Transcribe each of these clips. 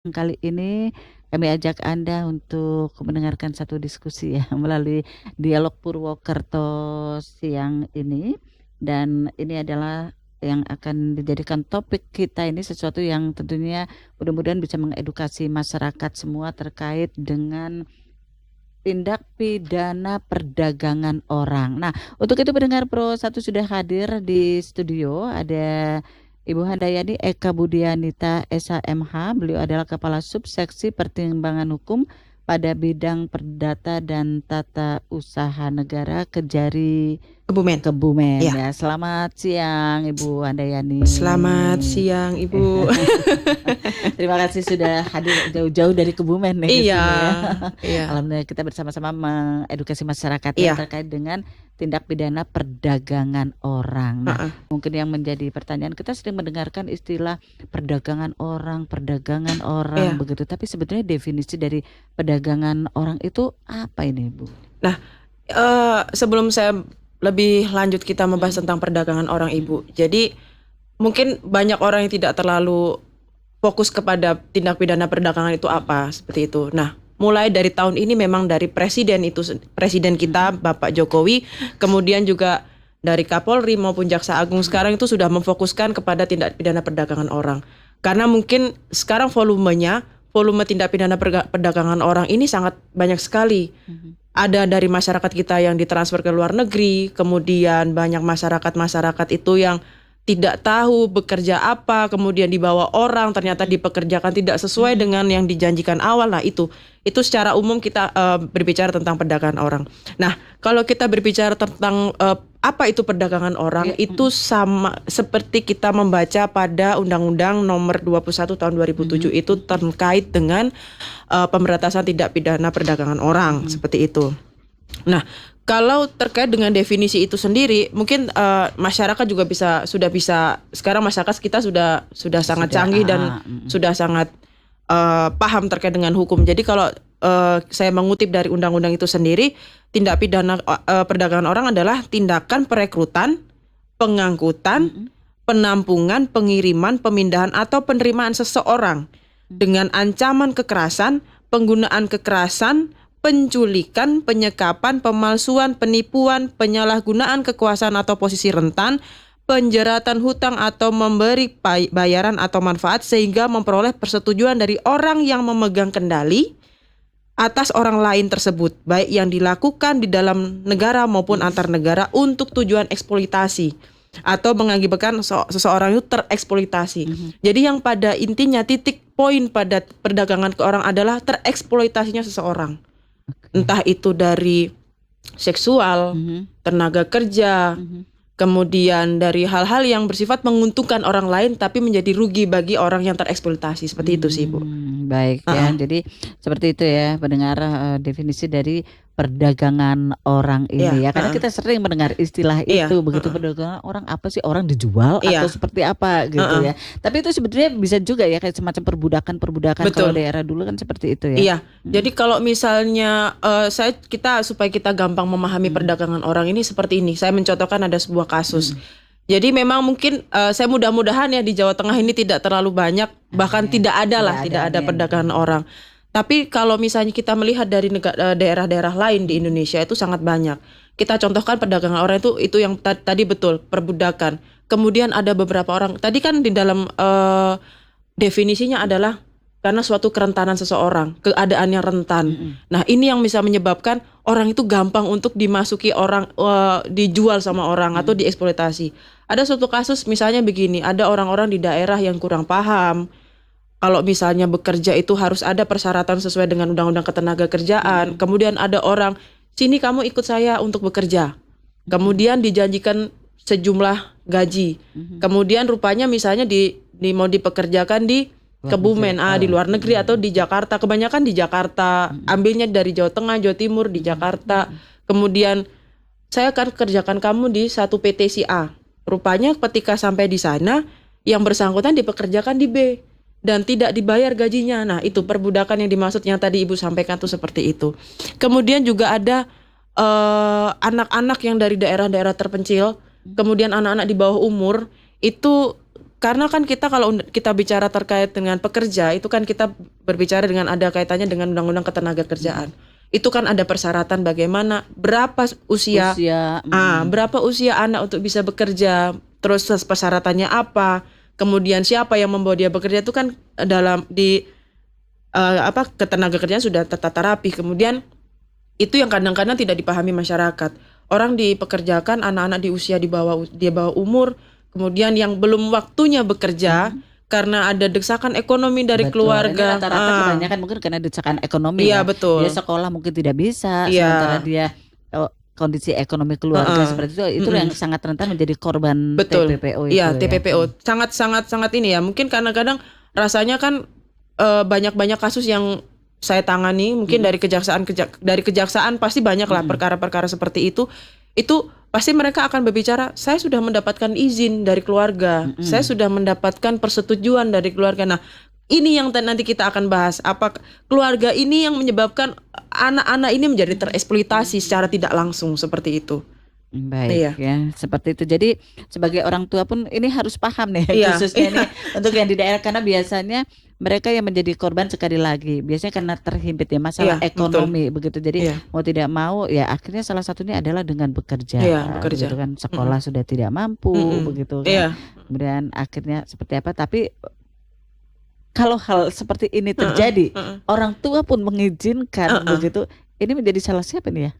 Kali ini kami ajak Anda untuk mendengarkan satu diskusi ya melalui dialog Purwokerto siang ini, dan ini adalah yang akan dijadikan topik kita ini sesuatu yang tentunya mudah-mudahan bisa mengedukasi masyarakat semua terkait dengan tindak pidana perdagangan orang. Nah, untuk itu pendengar Pro 1 sudah hadir di studio. Ada Ibu Handayani Eka Budianita SHMH. Beliau adalah Kepala Subseksi Pertimbangan Hukum pada bidang Perdata dan Tata Usaha Negara Kejari Kebumen. Kebumen Iya. ya. Selamat siang Ibu Handayani. Selamat siang Ibu. Terima kasih sudah hadir jauh-jauh dari Kebumen nih ke Iya, sini ya. iya, Alhamdulillah kita bersama-sama mengedukasi masyarakat ya iya, terkait dengan tindak pidana perdagangan orang. Nah, heeh. mungkin yang menjadi pertanyaan, kita sering mendengarkan istilah perdagangan orang Iya. begitu. Tapi sebetulnya definisi dari perdagangan orang itu apa ini, Bu? Nah, sebelum saya lebih lanjut kita membahas tentang perdagangan orang Ibu. Jadi mungkin banyak orang yang tidak terlalu fokus kepada tindak pidana perdagangan itu apa, seperti itu. Nah, mulai dari tahun ini memang dari presiden kita Bapak Jokowi, kemudian juga dari Kapolri maupun Jaksa Agung sekarang itu sudah memfokuskan kepada tindak pidana perdagangan orang. Karena mungkin sekarang volume tindak pidana perdagangan orang ini sangat banyak sekali. Ada dari masyarakat kita yang ditransfer ke luar negeri, kemudian banyak masyarakat itu yang tidak tahu bekerja apa, kemudian dibawa orang, ternyata dipekerjakan tidak sesuai dengan yang dijanjikan awal. Nah, itu secara umum kita berbicara tentang perdagangan orang. Nah, kalau kita berbicara tentang apa itu perdagangan orang, itu sama seperti kita membaca pada Undang-Undang Nomor 21 Tahun 2007 itu terkait dengan pemberantasan tindak pidana perdagangan orang, seperti itu. Nah, kalau terkait dengan definisi itu sendiri, mungkin masyarakat juga sudah bisa sekarang masyarakat kita sudah sangat canggih dan sudah sangat paham terkait dengan hukum. Jadi kalau saya mengutip dari undang-undang itu sendiri, tindak pidana perdagangan orang adalah tindakan perekrutan, pengangkutan, penampungan, pengiriman, pemindahan atau penerimaan seseorang dengan ancaman kekerasan, penggunaan kekerasan, penculikan, penyekapan, pemalsuan, penipuan, penyalahgunaan kekuasaan atau posisi rentan, penjeratan hutang atau memberi bayaran atau manfaat sehingga memperoleh persetujuan dari orang yang memegang kendali atas orang lain tersebut, baik yang dilakukan di dalam negara maupun antar negara untuk tujuan eksploitasi atau mengakibatkan seseorang itu tereksploitasi. Jadi yang pada intinya titik poin pada perdagangan ke orang adalah tereksploitasinya seseorang. Entah itu dari seksual, tenaga kerja, kemudian dari hal-hal yang bersifat menguntungkan orang lain tapi menjadi rugi bagi orang yang tereksploitasi. Seperti itu sih, Bu. Baik ya, jadi seperti itu ya pendengar, definisi dari perdagangan orang ini ya. Karena kita sering mendengar istilah itu begitu, perdagangan orang apa sih, orang dijual atau seperti apa gitu ya. Tapi itu sebetulnya bisa juga ya kayak semacam perbudakan kalau daerah dulu kan seperti itu ya. Iya. Jadi kalau misalnya supaya kita gampang memahami perdagangan orang ini seperti ini. Saya mencontohkan ada sebuah kasus. Jadi memang mungkin saya mudah-mudahan ya di Jawa Tengah ini tidak terlalu banyak, bahkan tidak ada perdagangan orang. Tapi kalau misalnya kita melihat dari daerah-daerah lain di Indonesia itu sangat banyak. Kita contohkan perdagangan orang itu yang tadi betul perbudakan. Kemudian ada beberapa orang. Tadi kan di dalam definisinya adalah karena suatu kerentanan seseorang, keadaannya rentan. Nah, ini yang bisa menyebabkan orang itu gampang untuk dimasuki orang, dijual sama orang atau dieksploitasi. Ada suatu kasus misalnya begini, ada orang-orang di daerah yang kurang paham. Kalau misalnya bekerja itu harus ada persyaratan sesuai dengan Undang-Undang Ketenagakerjaan. Kemudian ada orang, sini kamu ikut saya untuk bekerja. Kemudian dijanjikan sejumlah gaji. Kemudian rupanya misalnya mau dipekerjakan di Kebumen, di luar negeri atau di Jakarta. Kebanyakan di Jakarta, ambilnya dari Jawa Tengah, Jawa Timur, di Jakarta. Kemudian saya akan kerjakan kamu di satu PT si A. Rupanya ketika sampai di sana, yang bersangkutan dipekerjakan di B dan tidak dibayar gajinya. Nah, itu perbudakan yang dimaksud yang tadi Ibu sampaikan tuh seperti itu. Kemudian juga ada anak-anak yang dari daerah-daerah terpencil, kemudian anak-anak di bawah umur itu karena kan kita kalau kita bicara terkait dengan pekerja itu kan kita berbicara dengan ada kaitannya dengan undang-undang ketenagakerjaan. Itu kan ada persyaratan bagaimana berapa usia berapa usia anak untuk bisa bekerja, terus persyaratannya apa, kemudian siapa yang membawa dia bekerja itu kan dalam di ketenagakerjaan sudah tertata rapi. Kemudian itu yang kadang-kadang tidak dipahami masyarakat. Orang dipekerjakan anak-anak di usia di bawah umur, kemudian yang belum waktunya bekerja karena ada desakan ekonomi dari keluarga. Ini rata-rata kebanyakan mungkin karena desakan ekonomi. Iya, betul. Dia sekolah mungkin tidak bisa, sementara dia kondisi ekonomi keluarga seperti itu yang sangat rentan menjadi korban TPPO itu. Iya, TPPO. Sangat ini ya. Mungkin kadang-kadang rasanya kan banyak kasus yang saya tangani mungkin dari kejaksaan pasti banyak lah perkara-perkara seperti itu pasti mereka akan berbicara, saya sudah mendapatkan izin dari keluarga, saya sudah mendapatkan persetujuan dari keluarga. Nah, ini yang nanti kita akan bahas, apa keluarga ini yang menyebabkan anak-anak ini menjadi tereksploitasi secara tidak langsung seperti itu. Baik ya, seperti itu. Jadi sebagai orang tua pun ini harus paham nih, khususnya ini untuk yang di daerah, karena biasanya mereka yang menjadi korban sekali lagi biasanya karena terhimpit ya masalah ekonomi, begitu. Jadi mau tidak mau ya akhirnya salah satunya adalah dengan bekerja, begitu kan, sekolah sudah tidak mampu, begitu kan. Kemudian akhirnya seperti apa? Tapi kalau hal seperti ini terjadi, orang tua pun mengizinkan, begitu. Ini menjadi salah siapa nih ya?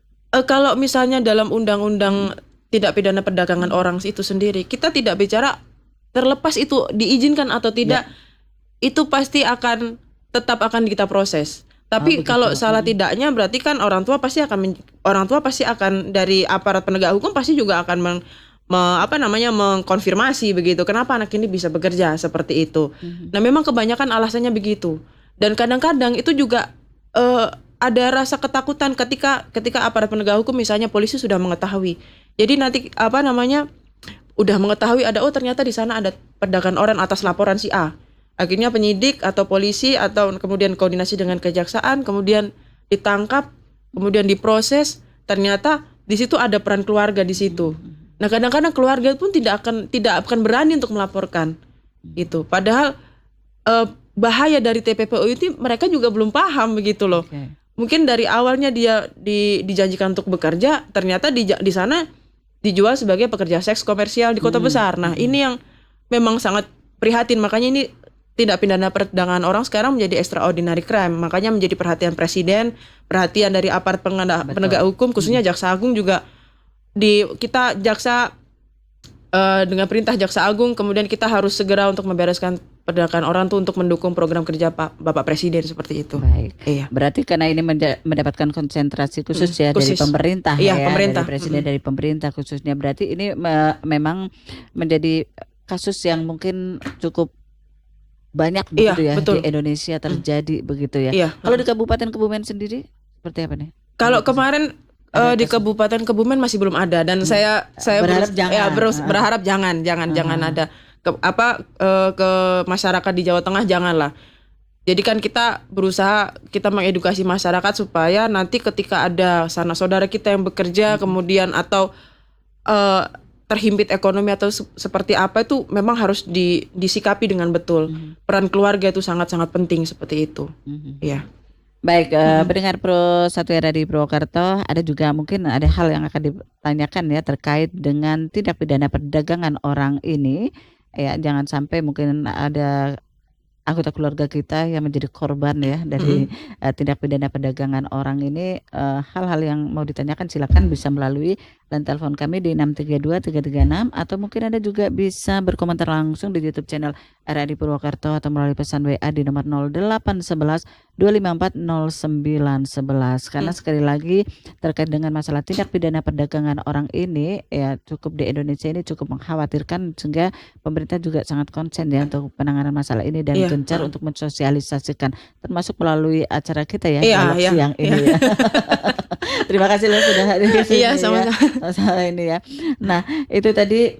Kalau misalnya dalam undang-undang tidak pidana perdagangan orang itu sendiri, kita tidak bicara terlepas itu diizinkan atau tidak, itu pasti tetap akan kita proses. Tapi kalau salah tidaknya berarti kan orang tua pasti akan dari aparat penegak hukum pasti juga akan mengkonfirmasi begitu. Kenapa anak ini bisa bekerja seperti itu? Nah, memang kebanyakan alasannya begitu. Dan kadang-kadang itu juga ada rasa ketakutan ketika aparat penegak hukum misalnya polisi sudah mengetahui. Jadi nanti udah mengetahui ternyata di sana ada perdagangan orang atas laporan si A. Akhirnya penyidik atau polisi atau kemudian koordinasi dengan kejaksaan, kemudian ditangkap, kemudian diproses, ternyata di situ ada peran keluarga di situ. Nah, kadang-kadang keluarga pun tidak akan berani untuk melaporkan itu. Padahal bahaya dari TPPO itu mereka juga belum paham begitu loh. Mungkin dari awalnya dia dijanjikan untuk bekerja, ternyata di sana dijual sebagai pekerja seks komersial di kota besar. Nah, ini yang memang sangat prihatin. Makanya ini tindak pidana perdagangan orang sekarang menjadi extraordinary crime. Makanya menjadi perhatian presiden, perhatian dari aparat penegak hukum, khususnya Jaksa Agung juga. Jaksa dengan perintah Jaksa Agung, kemudian kita harus segera untuk membereskan perdagangan orang tuh untuk mendukung program kerja Bapak Presiden seperti itu. Baik. Berarti karena ini mendapatkan konsentrasi khusus dari pemerintah, pemerintah. Dari Presiden, dari pemerintah khususnya. Berarti ini memang menjadi kasus yang mungkin cukup banyak begitu ya, betul. Di Indonesia terjadi begitu ya. Kalau di Kabupaten Kebumen sendiri seperti apa nih? Kalau kemarin di Kabupaten Kebumen masih belum ada, dan saya berharap jangan ada ke masyarakat di Jawa Tengah, janganlah. Jadi kan kita berusaha mengedukasi masyarakat supaya nanti ketika ada sanak saudara kita yang bekerja kemudian atau terhimpit ekonomi atau seperti apa, itu memang harus disikapi dengan betul. Peran keluarga itu sangat-sangat penting seperti itu. Ya. Baik, pendengar Pro 1 RRI Purwokerto, ada juga mungkin ada hal yang akan ditanyakan ya terkait dengan tindak pidana perdagangan orang ini. Ya, jangan sampai mungkin ada anggota keluarga kita yang menjadi korban ya dari tindak pidana perdagangan orang ini. Hal-hal yang mau ditanyakan silakan bisa melalui line telepon kami di 632-336, atau mungkin Anda juga bisa berkomentar langsung di YouTube channel RRI Purwokerto atau melalui pesan WA di nomor 0811 254 0911. Karena sekali lagi terkait dengan masalah tindak pidana perdagangan orang ini ya cukup di Indonesia ini cukup mengkhawatirkan, sehingga pemerintah juga sangat konsen ya untuk penanganan masalah ini dan gencar untuk mensosialisasikan, termasuk melalui acara kita ya siang ini ya. Terima kasih loh sudah hadir ke sini. Sama ini ya. Nah, itu tadi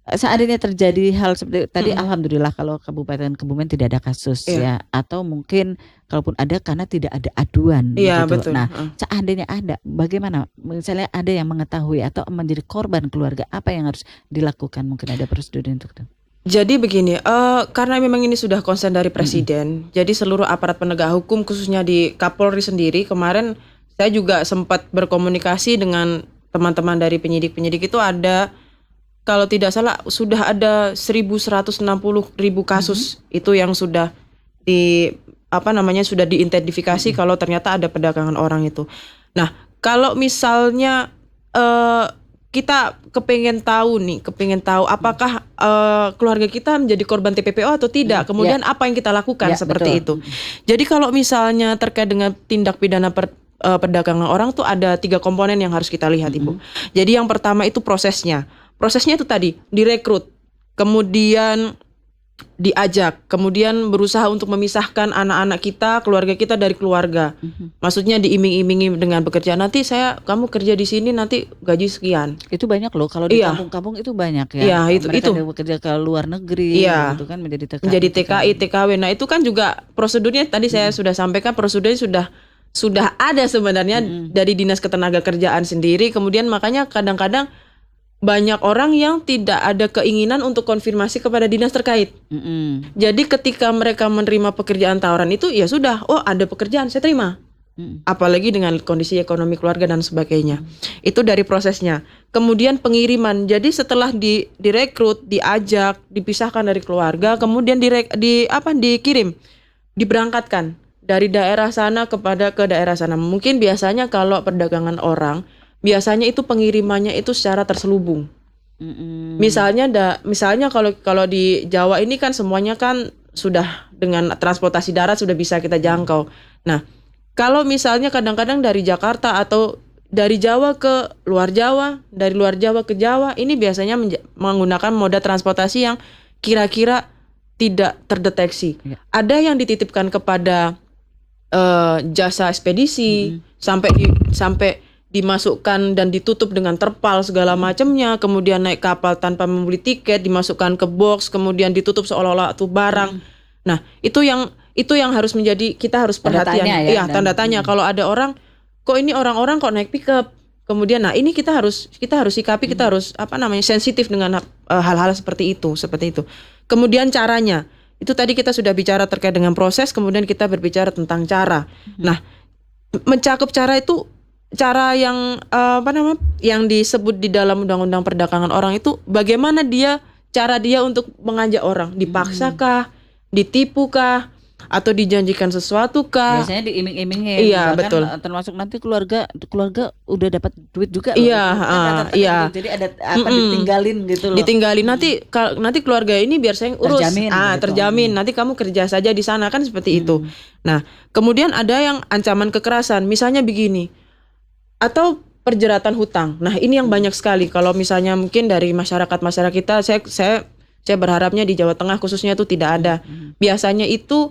seandainya terjadi hal seperti tadi, alhamdulillah kalau Kabupaten Kebumen tidak ada kasus ya, atau mungkin kalaupun ada karena tidak ada aduan gitu. Betul. Nah, seandainya ada, bagaimana? Misalnya ada yang mengetahui atau menjadi korban keluarga, apa yang harus dilakukan? Mungkin ada prosedur untuk itu. Jadi begini, karena memang ini sudah konsen dari presiden, jadi seluruh aparat penegak hukum khususnya di Kapolri sendiri, kemarin saya juga sempat berkomunikasi dengan teman-teman dari penyidik-penyidik itu ada, kalau tidak salah sudah ada 1.160.000 kasus itu yang sudah di sudah diidentifikasi kalau ternyata ada perdagangan orang itu. Nah, kalau misalnya kita kepingin tahu apakah keluarga kita menjadi korban TPPO atau tidak. Kemudian apa yang kita lakukan seperti itu. Jadi kalau misalnya terkait dengan tindak pidana perdagangan orang tuh ada 3 komponen yang harus kita lihat, Ibu. Jadi yang pertama itu prosesnya. Prosesnya itu tadi direkrut, kemudian diajak, kemudian berusaha untuk memisahkan anak-anak kita, keluarga kita dari keluarga. Maksudnya diiming-imingi dengan pekerjaan, nanti kamu kerja di sini nanti gaji sekian. Itu banyak loh kalau di kampung-kampung itu banyak ya. Iya, mereka bekerja ke luar negeri gitu kan menjadi TKI, TKW. Nah, itu kan juga prosedurnya tadi saya sudah sampaikan, prosedurnya sudah ada sebenarnya dari Dinas Ketenagakerjaan sendiri. Kemudian makanya kadang-kadang banyak orang yang tidak ada keinginan untuk konfirmasi kepada dinas terkait. Jadi ketika mereka menerima pekerjaan tawaran itu, ya sudah, oh ada pekerjaan, saya terima. Apalagi dengan kondisi ekonomi keluarga dan sebagainya. Itu dari prosesnya. Kemudian pengiriman. Jadi setelah direkrut, diajak, dipisahkan dari keluarga, kemudian dikirim, diberangkatkan dari daerah sana ke daerah sana. Mungkin biasanya kalau perdagangan orang, biasanya itu pengirimannya itu secara terselubung. Misalnya kalau di Jawa ini kan semuanya kan sudah dengan transportasi darat sudah bisa kita jangkau. Nah, kalau misalnya kadang-kadang dari Jakarta atau dari Jawa ke luar Jawa, dari luar Jawa ke Jawa, ini biasanya menggunakan moda transportasi yang kira-kira tidak terdeteksi. Ada yang dititipkan kepada jasa ekspedisi sampai dimasukkan dan ditutup dengan terpal segala macamnya, kemudian naik kapal tanpa membeli tiket, dimasukkan ke box, kemudian ditutup seolah-olah itu barang. Nah, itu yang harus menjadi kita harus perhatian. Tanda tanya kalau ada orang, kok ini orang-orang kok naik pickup. Kemudian ini kita harus sikapi, kita harus sensitif dengan hal-hal seperti itu. Kemudian caranya. Itu tadi kita sudah bicara terkait dengan proses, kemudian kita berbicara tentang cara. Nah, mencakup cara itu cara yang yang disebut di dalam Undang-Undang Perdagangan Orang itu bagaimana cara dia untuk mengajak orang, dipaksakah, ditipukah, atau dijanjikan sesuatu kah? Biasanya diiming-imingin. Iya, betul. Termasuk nanti keluarga udah dapat duit juga. Iya. Jadi ada ditinggalin gitu loh. Ditinggalin nanti keluarga ini biar saya urus. Terjamin. Nanti kamu kerja saja di sana kan seperti itu. Nah, kemudian ada yang ancaman kekerasan. Misalnya begini. Atau perjeratan hutang. Nah, ini yang banyak sekali. Kalau misalnya mungkin dari masyarakat kita, saya berharapnya di Jawa Tengah khususnya itu tidak ada. Biasanya itu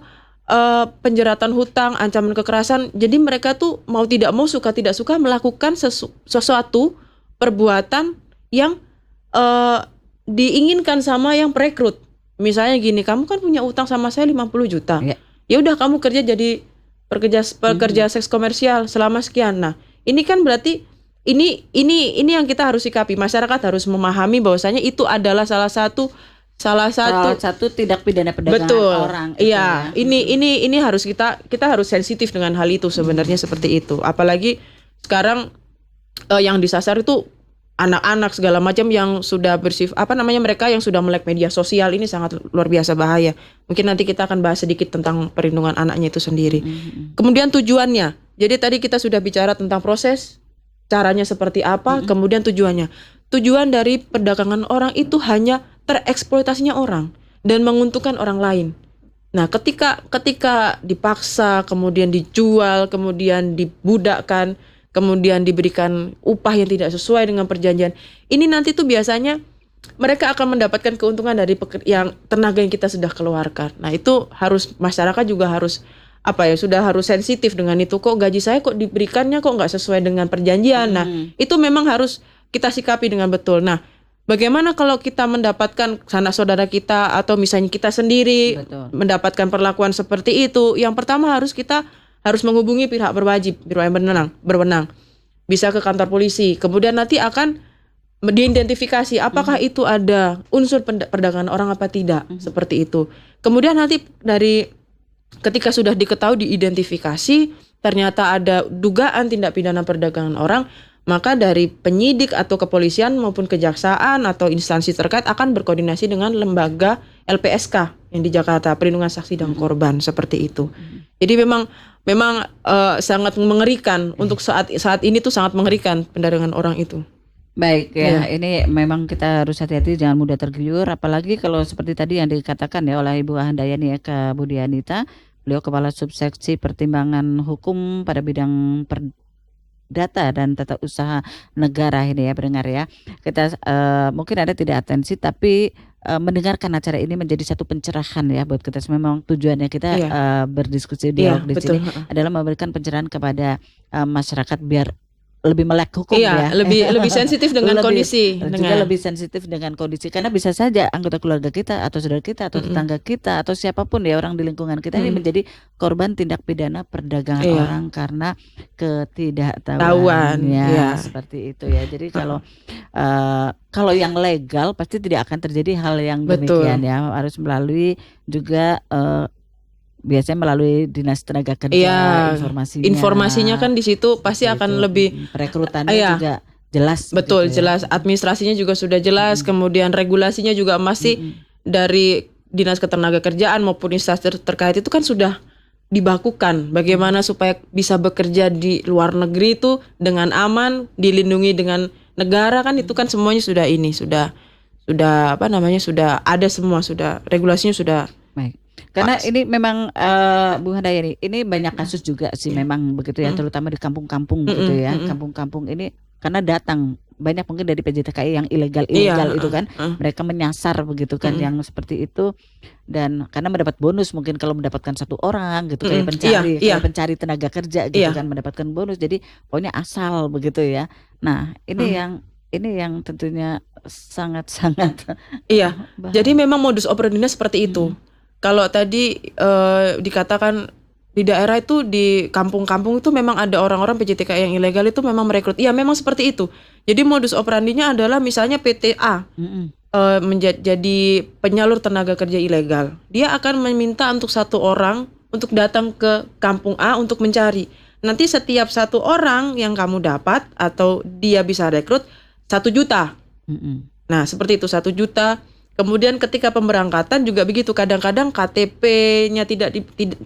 penjeratan hutang, ancaman kekerasan. Jadi mereka tuh mau tidak mau, suka tidak suka melakukan sesuatu perbuatan yang diinginkan sama yang perekrut. Misalnya gini, kamu kan punya utang sama saya 50 juta. Ya udah kamu kerja jadi pekerja seks komersial selama sekian. Nah, ini kan berarti ini yang kita harus sikapi. Masyarakat harus memahami bahwasanya itu adalah salah satu tindak pidana perdagangan orang. Iya, ini harus kita harus sensitif dengan hal itu sebenarnya seperti itu. Apalagi sekarang yang disasar itu anak-anak segala macam yang sudah mereka yang sudah melek media sosial, ini sangat luar biasa bahaya. Mungkin nanti kita akan bahas sedikit tentang perlindungan anaknya itu sendiri. Kemudian tujuannya. Jadi tadi kita sudah bicara tentang proses, caranya seperti apa, kemudian tujuannya. Tujuan dari perdagangan orang itu hanya tereksploitasinya orang dan menguntungkan orang lain. Nah, ketika dipaksa, kemudian dijual, kemudian dibudakkan, kemudian diberikan upah yang tidak sesuai dengan perjanjian, ini nanti tuh biasanya mereka akan mendapatkan keuntungan dari tenaga yang kita sudah keluarkan. Nah, itu masyarakat juga harus sudah harus sensitif dengan itu. Kok gaji saya kok diberikannya kok nggak sesuai dengan perjanjian. Nah, itu memang harus kita sikapi dengan betul. Nah, bagaimana kalau kita mendapatkan sanak saudara kita atau misalnya kita sendiri mendapatkan perlakuan seperti itu? Yang pertama kita harus menghubungi pihak berwenang. Bisa ke kantor polisi. Kemudian nanti akan diidentifikasi apakah itu ada unsur perdagangan orang apa tidak, seperti itu. Kemudian nanti dari ketika sudah diketahui, diidentifikasi, ternyata ada dugaan tindak pidana perdagangan orang, maka dari penyidik atau kepolisian maupun kejaksaan atau instansi terkait akan berkoordinasi dengan lembaga LPSK yang di Jakarta, Perlindungan Saksi dan Korban, seperti itu. Jadi memang sangat mengerikan untuk saat ini tuh, sangat mengerikan perdagangan orang itu. Baik ya, ini memang kita harus hati-hati, jangan mudah tergiur, apalagi kalau seperti tadi yang dikatakan ya oleh Ibu Handayani ya, ke Budianita, beliau Kepala Subseksi Pertimbangan Hukum pada bidang Perdata dan Tata Usaha Negara ini ya, pendengar ya. Kita mungkin ada tidak atensi, tapi mendengarkan acara ini menjadi satu pencerahan ya buat kita. Memang tujuannya kita berdiskusi dialog di sini adalah memberikan pencerahan kepada masyarakat biar lebih melek hukum ya. lebih sensitif dengan kondisi. Juga lebih sensitif dengan kondisi, karena bisa saja anggota keluarga kita atau saudara kita atau tetangga kita atau siapapun ya, orang di lingkungan kita ini menjadi korban tindak pidana perdagangan orang karena ketidaktahuan ya, seperti itu ya. Jadi kalau yang legal pasti tidak akan terjadi hal yang demikian ya, harus melalui juga biasanya melalui Dinas Tenaga Kerja, informasinya kan di situ pasti akan lebih, perekrutannya juga jelas. Betul, jelas. Administrasinya juga sudah jelas, kemudian regulasinya juga masih dari Dinas Ketenagakerjaan maupun instansi terkait itu kan sudah dibakukan bagaimana supaya bisa bekerja di luar negeri itu dengan aman, dilindungi dengan negara, kan itu kan semuanya sudah sudah ada semua, sudah regulasinya sudah. Baik. Karena ini memang Bu Handayani, ini banyak kasus juga sih memang begitu ya, terutama di kampung-kampung gitu ya. Kampung-kampung ini karena datang banyak mungkin dari PJTKI yang ilegal itu kan, mereka menyasar begitu kan yang seperti itu, dan karena mendapat bonus mungkin kalau mendapatkan satu orang gitu, kayak pencari tenaga kerja gitu kan, mendapatkan bonus, jadi pokoknya asal begitu ya. Nah ini yang tentunya sangat-sangat jadi memang modus operandinya seperti itu. Kalau tadi dikatakan di daerah itu, di kampung-kampung itu memang ada orang-orang PJTK yang ilegal itu memang merekrut. Iya, memang seperti itu. Jadi modus operandinya adalah misalnya PTA menjadi penyalur tenaga kerja ilegal. Dia akan meminta untuk satu orang untuk datang ke kampung A untuk mencari. Nanti setiap satu orang yang kamu dapat atau dia bisa rekrut 1 juta. Nah seperti itu, 1 juta. Kemudian ketika pemberangkatan juga begitu, kadang-kadang KTP-nya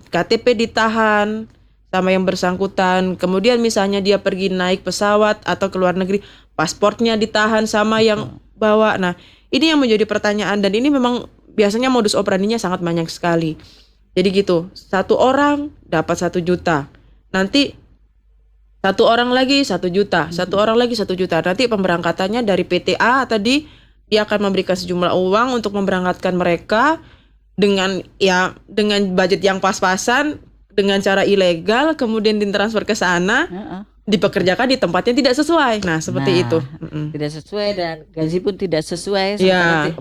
KTP ditahan sama yang bersangkutan. Kemudian misalnya dia pergi naik pesawat atau ke luar negeri, pasportnya ditahan sama yang bawa. Nah, ini yang menjadi pertanyaan, dan ini memang biasanya modus operandinya sangat banyak sekali. Jadi gitu, 1 orang dapat 1 juta. Nanti 1 orang lagi 1 juta, 1 orang lagi 1 juta. Nanti pemberangkatannya dari PTA tadi, dia akan memberikan sejumlah uang untuk memberangkatkan mereka dengan budget yang pas-pasan, dengan cara ilegal, kemudian ditransfer ke sana, dipekerjakan di tempat yang tidak sesuai. Nah, seperti itu. Tidak sesuai dan gaji pun tidak sesuai.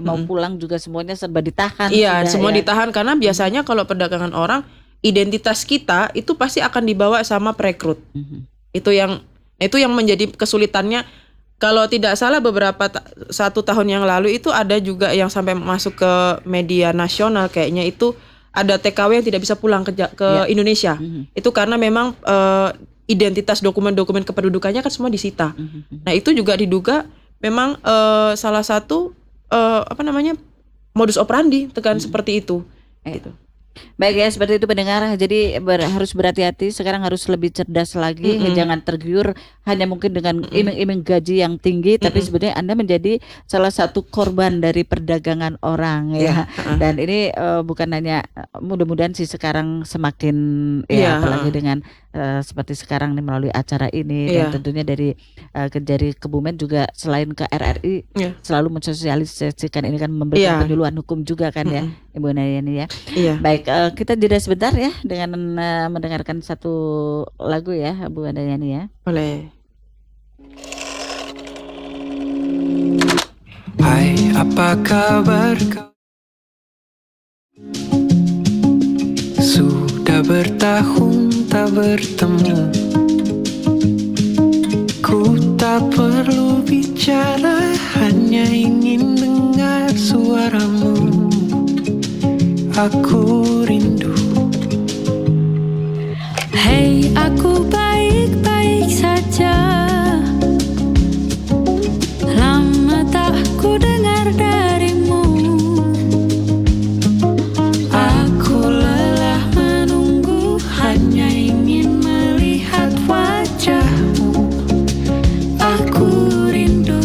Mau pulang juga semuanya serba ditahan. Iya, semua ditahan, karena biasanya kalau perdagangan orang, identitas kita itu pasti akan dibawa sama perekrut. Itu yang menjadi kesulitannya. Kalau tidak salah beberapa 1 tahun yang lalu itu ada juga yang sampai masuk ke media nasional, kayaknya itu ada TKW yang tidak bisa pulang ke Indonesia. Itu karena memang identitas dokumen-dokumen kependudukannya kan semua disita. Nah itu juga diduga memang salah satu modus operandi seperti itu. Gitu. Baik ya, seperti itu pendengar. Jadi harus berhati-hati. Sekarang harus lebih cerdas lagi. Jangan tergiur hanya mungkin dengan iming-iming gaji yang tinggi, tapi sebenarnya Anda menjadi salah satu korban dari perdagangan orang ya. Dan ini bukan hanya, mudah-mudahan sih sekarang semakin apalagi dengan seperti sekarang nih melalui acara ini, dan tentunya dari Kebumen juga selain ke RRI selalu mensosialisasikan ini kan, memberikan penyuluhan hukum juga kan ya Ibu Handayani ya. Baik, kita jeda sebentar ya dengan mendengarkan satu lagu ya Bu Handayani ya. Boleh. Hai, apa kabar kau? Sudah bertahun tak bertemu, ku tak perlu bicara hanya ingin dengar suaramu. Aku rindu. Hei, aku baik-baik saja. Lama tak ku dengar darimu. Aku lelah menunggu, hanya ingin melihat wajahmu. Aku rindu.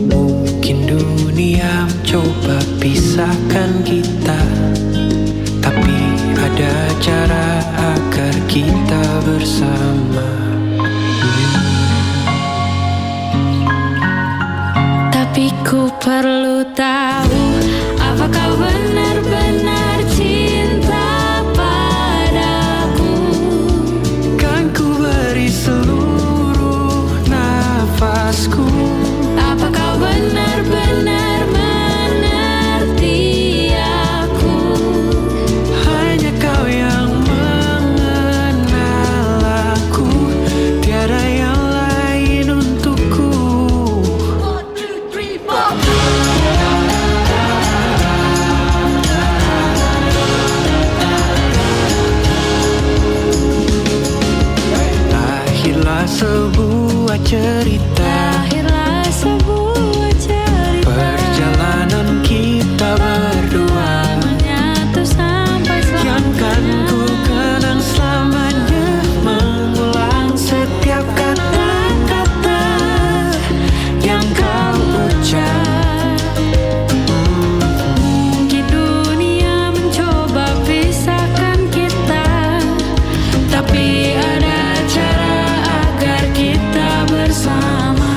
Mungkin dunia mencoba pisahkan kita, tapi ada cara agar kita bersama. Tapi ku perlu tahu, apa kau benar-benar cinta padaku? Kan ku beri seluruh nafasku. Apa kau benar-benar mengerti aku? Hanya kau yang mengenal aku, tiada yang lain untukku. Lahirlah sebuah cerita, Lahirlah sebuah cerita, perjalanan kita berdua, menyatu sampai yang kan ku kenang selamanya, mengulang setiap kata-kata yang kau ucap. Mungkin dunia mencoba pisahkan kita, tapi ada cara agar kita bersama.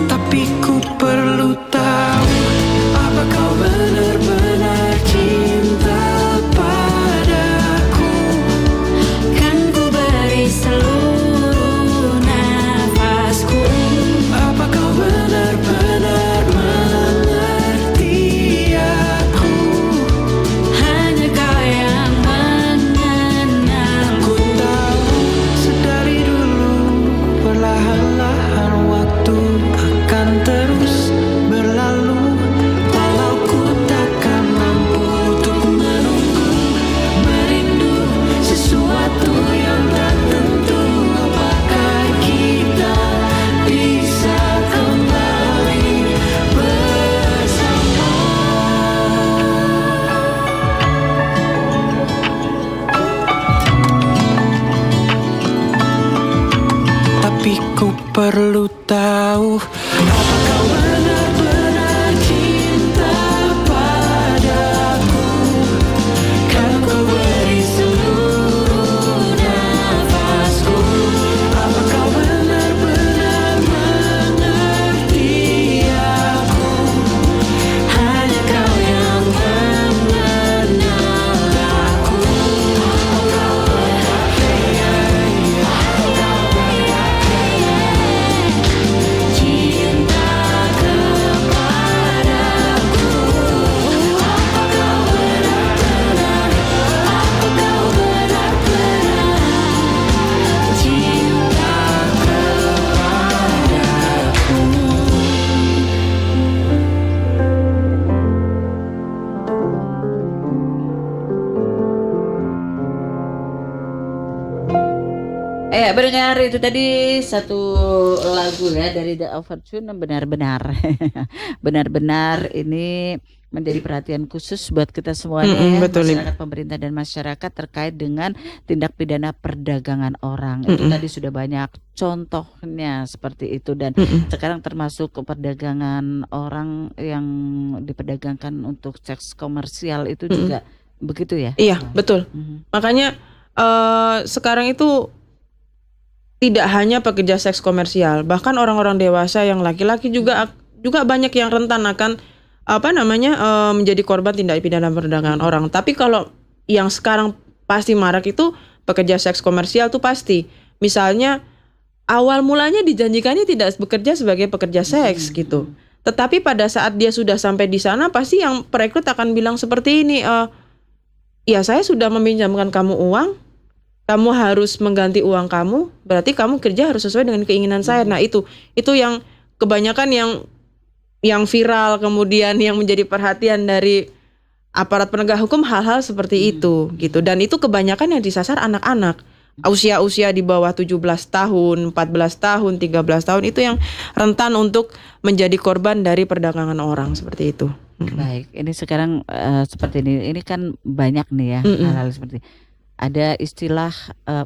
Tapi ku perlu tahu, apa kau benar-benar cinta padaku? Kan ku beri seluruh nafasku. Apa kau benar-benar mengerti aku? Hanya kau yang mengenalku. Ku tahu sedari dulu, perlahan-lahan waktu akan terus berlalu. Walau ku takkan mampu untuk menunggu, merindu sesuatu yang tak tentu. Apakah kita bisa kembali bersama? Tapi ku perlu tahu, apa kau benar-benar cinta padaku? Kan ku beri seluruh nafasku. Apa kau benar-benar mengerti aku? Hanya kau yang mengenal aku. Cinta kepadaku. Apa kau benar-benar, apa kau benar-benar cinta kepadaku? Pendengar, itu tadi satu lagu ya dari The Overtune, benar-benar benar-benar ini menjadi perhatian khusus buat kita semuanya ya, betul, Lim. masyarakat, pemerintah dan masyarakat terkait dengan tindak pidana perdagangan orang. Itu tadi sudah banyak contohnya seperti itu, dan sekarang termasuk perdagangan orang yang diperdagangkan untuk seks komersial itu juga begitu ya. Iya, betul. Makanya sekarang itu tidak hanya pekerja seks komersial, bahkan orang-orang dewasa yang laki-laki juga banyak yang rentan akan menjadi korban tindak pidana perdagangan orang. Tapi kalau yang sekarang pasti marak itu pekerja seks komersial tuh pasti. Misalnya awal mulanya dijanjikannya tidak bekerja sebagai pekerja seks gitu. Tetapi pada saat dia sudah sampai di sana, pasti yang perekrut akan bilang seperti ini, ya saya sudah meminjamkan kamu uang, kamu harus mengganti uang kamu, berarti kamu kerja harus sesuai dengan keinginan saya. Nah, itu yang kebanyakan yang viral, kemudian yang menjadi perhatian dari aparat penegak hukum, hal-hal seperti itu gitu. Dan itu kebanyakan yang disasar anak-anak. Usia-usia di bawah 17 tahun, 14 tahun, 13 tahun itu yang rentan untuk menjadi korban dari perdagangan orang seperti itu. Baik, ini sekarang seperti ini. Ini kan banyak nih ya hal-hal seperti ada istilah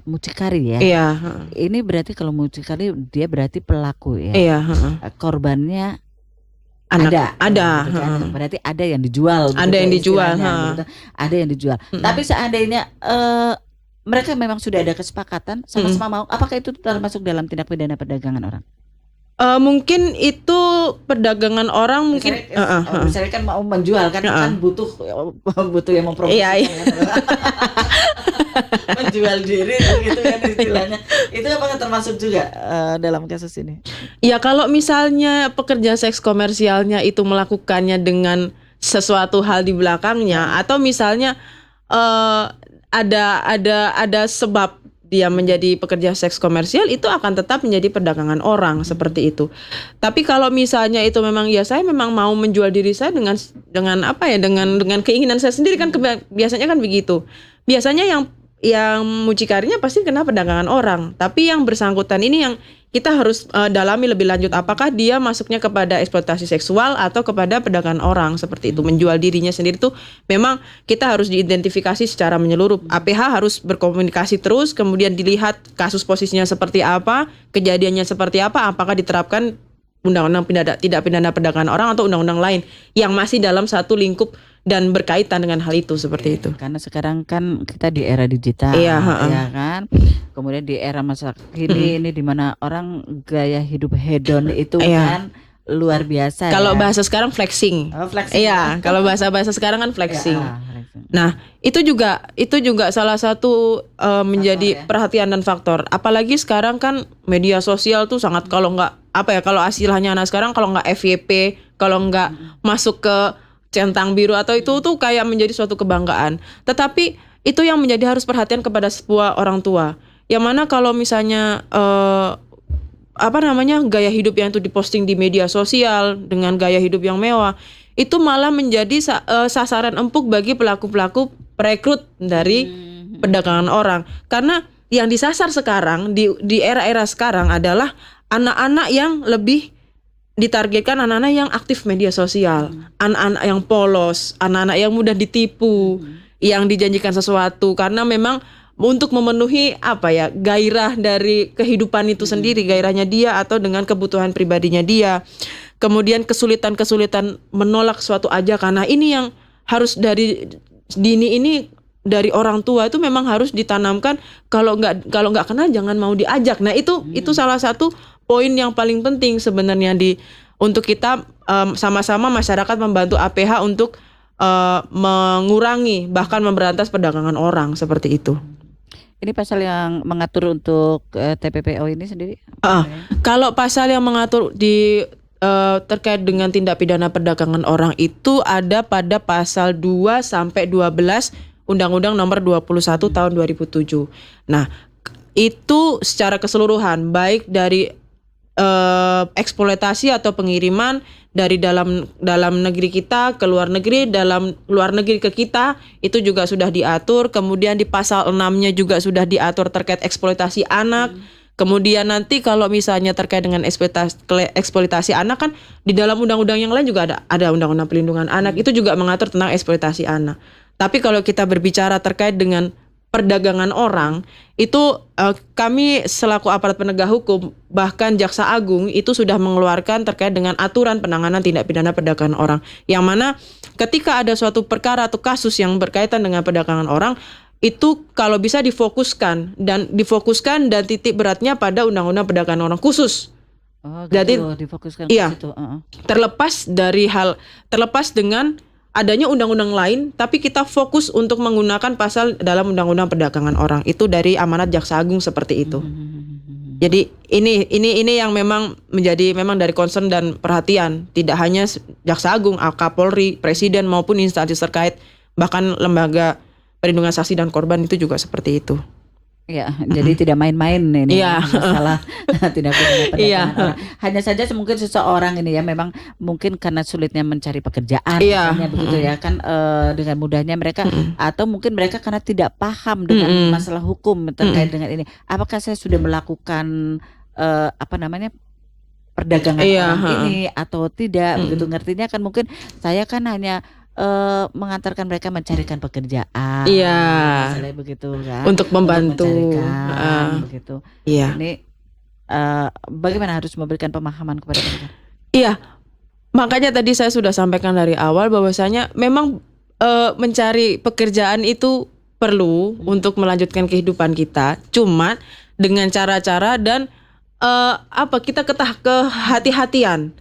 mucikari ya. Iya, Ini berarti kalau mucikari dia berarti pelaku ya. iya, Korbannya ada, gitu kan. Berarti ada yang dijual. Ada begitu yang ya dijual, istilahnya, begitu. Ada yang dijual. Tapi seandainya mereka memang sudah ada kesepakatan sama-sama mau, apakah itu termasuk dalam tindak pidana perdagangan orang? Mungkin itu perdagangan orang mungkin. Misalnya kan mau menjual kan butuh yang mempromosikan. Iya. Menjual diri gitu kan istilahnya. Itu apakah termasuk juga dalam kasus ini? Ya kalau misalnya pekerja seks komersialnya itu melakukannya dengan sesuatu hal di belakangnya, atau misalnya ada sebab dia menjadi pekerja seks komersial, itu akan tetap menjadi perdagangan orang seperti itu. Tapi kalau misalnya itu memang ya saya memang mau menjual diri saya dengan apa ya, dengan keinginan saya sendiri kan biasanya kan begitu. Biasanya yang mucikarinya pasti kena perdagangan orang. Tapi yang bersangkutan ini yang kita harus dalami lebih lanjut, apakah dia masuknya kepada eksploitasi seksual atau kepada perdagangan orang seperti itu. Menjual dirinya sendiri tuh memang kita harus diidentifikasi secara menyeluruh. APH harus berkomunikasi terus, kemudian dilihat kasus posisinya seperti apa, kejadiannya seperti apa, apakah diterapkan undang-undang tidak pidana perdagangan orang atau undang-undang lain yang masih dalam satu lingkup dan berkaitan dengan hal itu seperti itu. Karena sekarang kan kita di era digital, Iya, ya kan. Kemudian di era masa kini ini di mana orang gaya hidup hedon itu kan luar biasa. Kalau ya. bahasa sekarang flexing. Flexing. Iya, kalau bahasa sekarang kan flexing. Flexing. Nah, itu juga salah satu menjadi Faktor, ya. perhatian dan faktor. Apalagi sekarang kan media sosial tuh sangat, kalau nggak kalau istilahnya anak sekarang, kalau nggak FYP, kalau nggak masuk ke centang biru atau itu tuh kayak menjadi suatu kebanggaan. Tetapi itu yang menjadi harus perhatian kepada sebuah orang tua. Yang mana kalau misalnya gaya hidup yang itu diposting di media sosial dengan gaya hidup yang mewah, itu malah menjadi sasaran empuk bagi pelaku-pelaku perekrut dari perdagangan orang. Karena yang disasar sekarang di era-era sekarang adalah anak-anak yang lebih ditargetkan, anak-anak yang aktif media sosial, anak-anak yang polos, anak-anak yang mudah ditipu, yang dijanjikan sesuatu karena memang untuk memenuhi gairah dari kehidupan itu sendiri, gairahnya dia atau dengan kebutuhan pribadinya dia. Kemudian kesulitan menolak suatu ajakan. Nah, ini yang harus dari dini ini, dari orang tua itu memang harus ditanamkan, kalau nggak kenal jangan mau diajak. Nah, itu salah satu poin yang paling penting sebenarnya untuk kita sama-sama masyarakat membantu APH untuk mengurangi bahkan memberantas perdagangan orang seperti itu. Ini pasal yang mengatur untuk TPPO ini sendiri? Kalau pasal yang mengatur terkait dengan tindak pidana perdagangan orang itu ada pada pasal 2 sampai 12 Undang-Undang Nomor 21 Tahun 2007. Nah, itu secara keseluruhan baik dari eksploitasi atau pengiriman dari dalam negeri kita ke luar negeri, dalam luar negeri ke kita, itu juga sudah diatur. Kemudian di pasal 6-nya juga sudah diatur terkait eksploitasi anak. Kemudian nanti kalau misalnya terkait dengan eksploitasi anak kan di dalam undang-undang yang lain juga ada undang-undang pelindungan anak, itu juga mengatur tentang eksploitasi anak. Tapi kalau kita berbicara terkait dengan perdagangan orang, itu kami selaku aparat penegak hukum, bahkan Jaksa Agung itu sudah mengeluarkan terkait dengan aturan penanganan tindak pidana perdagangan orang, yang mana ketika ada suatu perkara atau kasus yang berkaitan dengan perdagangan orang, itu kalau bisa difokuskan dan titik beratnya pada undang-undang perdagangan orang khusus. Jadi difokuskan ke situ. Terlepas dengan adanya undang-undang lain, tapi kita fokus untuk menggunakan pasal dalam undang-undang perdagangan orang. Itu dari amanat Jaksa Agung seperti itu. Jadi ini yang memang menjadi memang dari concern dan perhatian, tidak hanya Jaksa Agung, Kapolri, Presiden maupun instansi terkait, bahkan lembaga perlindungan saksi dan korban itu juga seperti itu. Ya, jadi tidak main-main ini Iya. masalah tindak pidana Iya. perdagangan orang. Hanya saja mungkin seseorang ini ya memang mungkin karena sulitnya mencari pekerjaan, Iya. misalnya begitu ya kan, dengan mudahnya mereka atau mungkin mereka karena tidak paham dengan masalah hukum terkait dengan ini. Apakah saya sudah melakukan apa namanya perdagangan Iya, orang ini atau tidak begitu, ngertinya kan mungkin saya kan hanya mengantarkan mereka mencarikan pekerjaan, Iya. misalnya begitu kan, Untuk membantu. mencarikan begitu. Iya. Ini bagaimana harus memberikan pemahaman kepada mereka? Iya. Makanya tadi saya sudah sampaikan dari awal bahwasanya memang mencari pekerjaan itu perlu untuk melanjutkan kehidupan kita. Cuma dengan cara-cara dan kita kehati-hatian.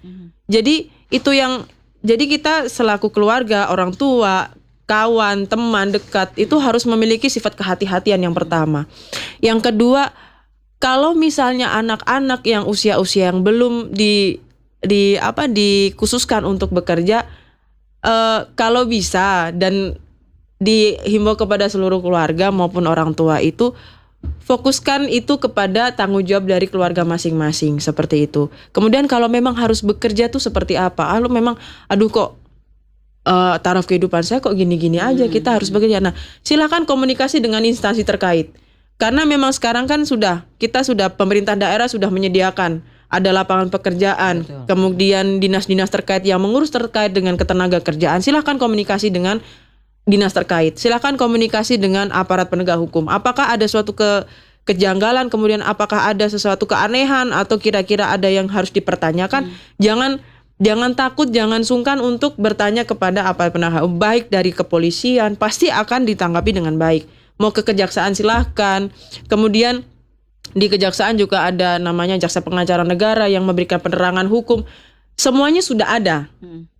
Jadi itu yang jadi kita selaku keluarga, orang tua, kawan, teman dekat itu harus memiliki sifat kehati-hatian yang pertama. Yang kedua, kalau misalnya anak-anak yang usia-usia yang belum dikhususkan untuk bekerja, kalau bisa dan dihimbau kepada seluruh keluarga maupun orang tua itu fokuskan itu kepada tanggung jawab dari keluarga masing-masing seperti itu. Kemudian kalau memang harus bekerja tuh seperti apa? Lalu memang kok taraf kehidupan saya kok gini-gini aja, kita harus bekerja. Nah, silakan komunikasi dengan instansi terkait. Karena memang sekarang kan kita sudah pemerintah daerah sudah menyediakan ada lapangan pekerjaan, Betul. kemudian dinas-dinas terkait yang mengurus terkait dengan ketenaga kerjaan. Silakan komunikasi dengan dinas terkait. Silakan komunikasi dengan aparat penegak hukum. Apakah ada suatu kejanggalan, kemudian apakah ada sesuatu keanehan atau kira-kira ada yang harus dipertanyakan? Jangan takut, jangan sungkan untuk bertanya kepada aparat penegak hukum, baik dari kepolisian, pasti akan ditanggapi dengan baik. Mau ke kejaksaan silahkan. Kemudian di kejaksaan juga ada namanya jaksa pengacara negara yang memberikan penerangan hukum. Semuanya sudah ada.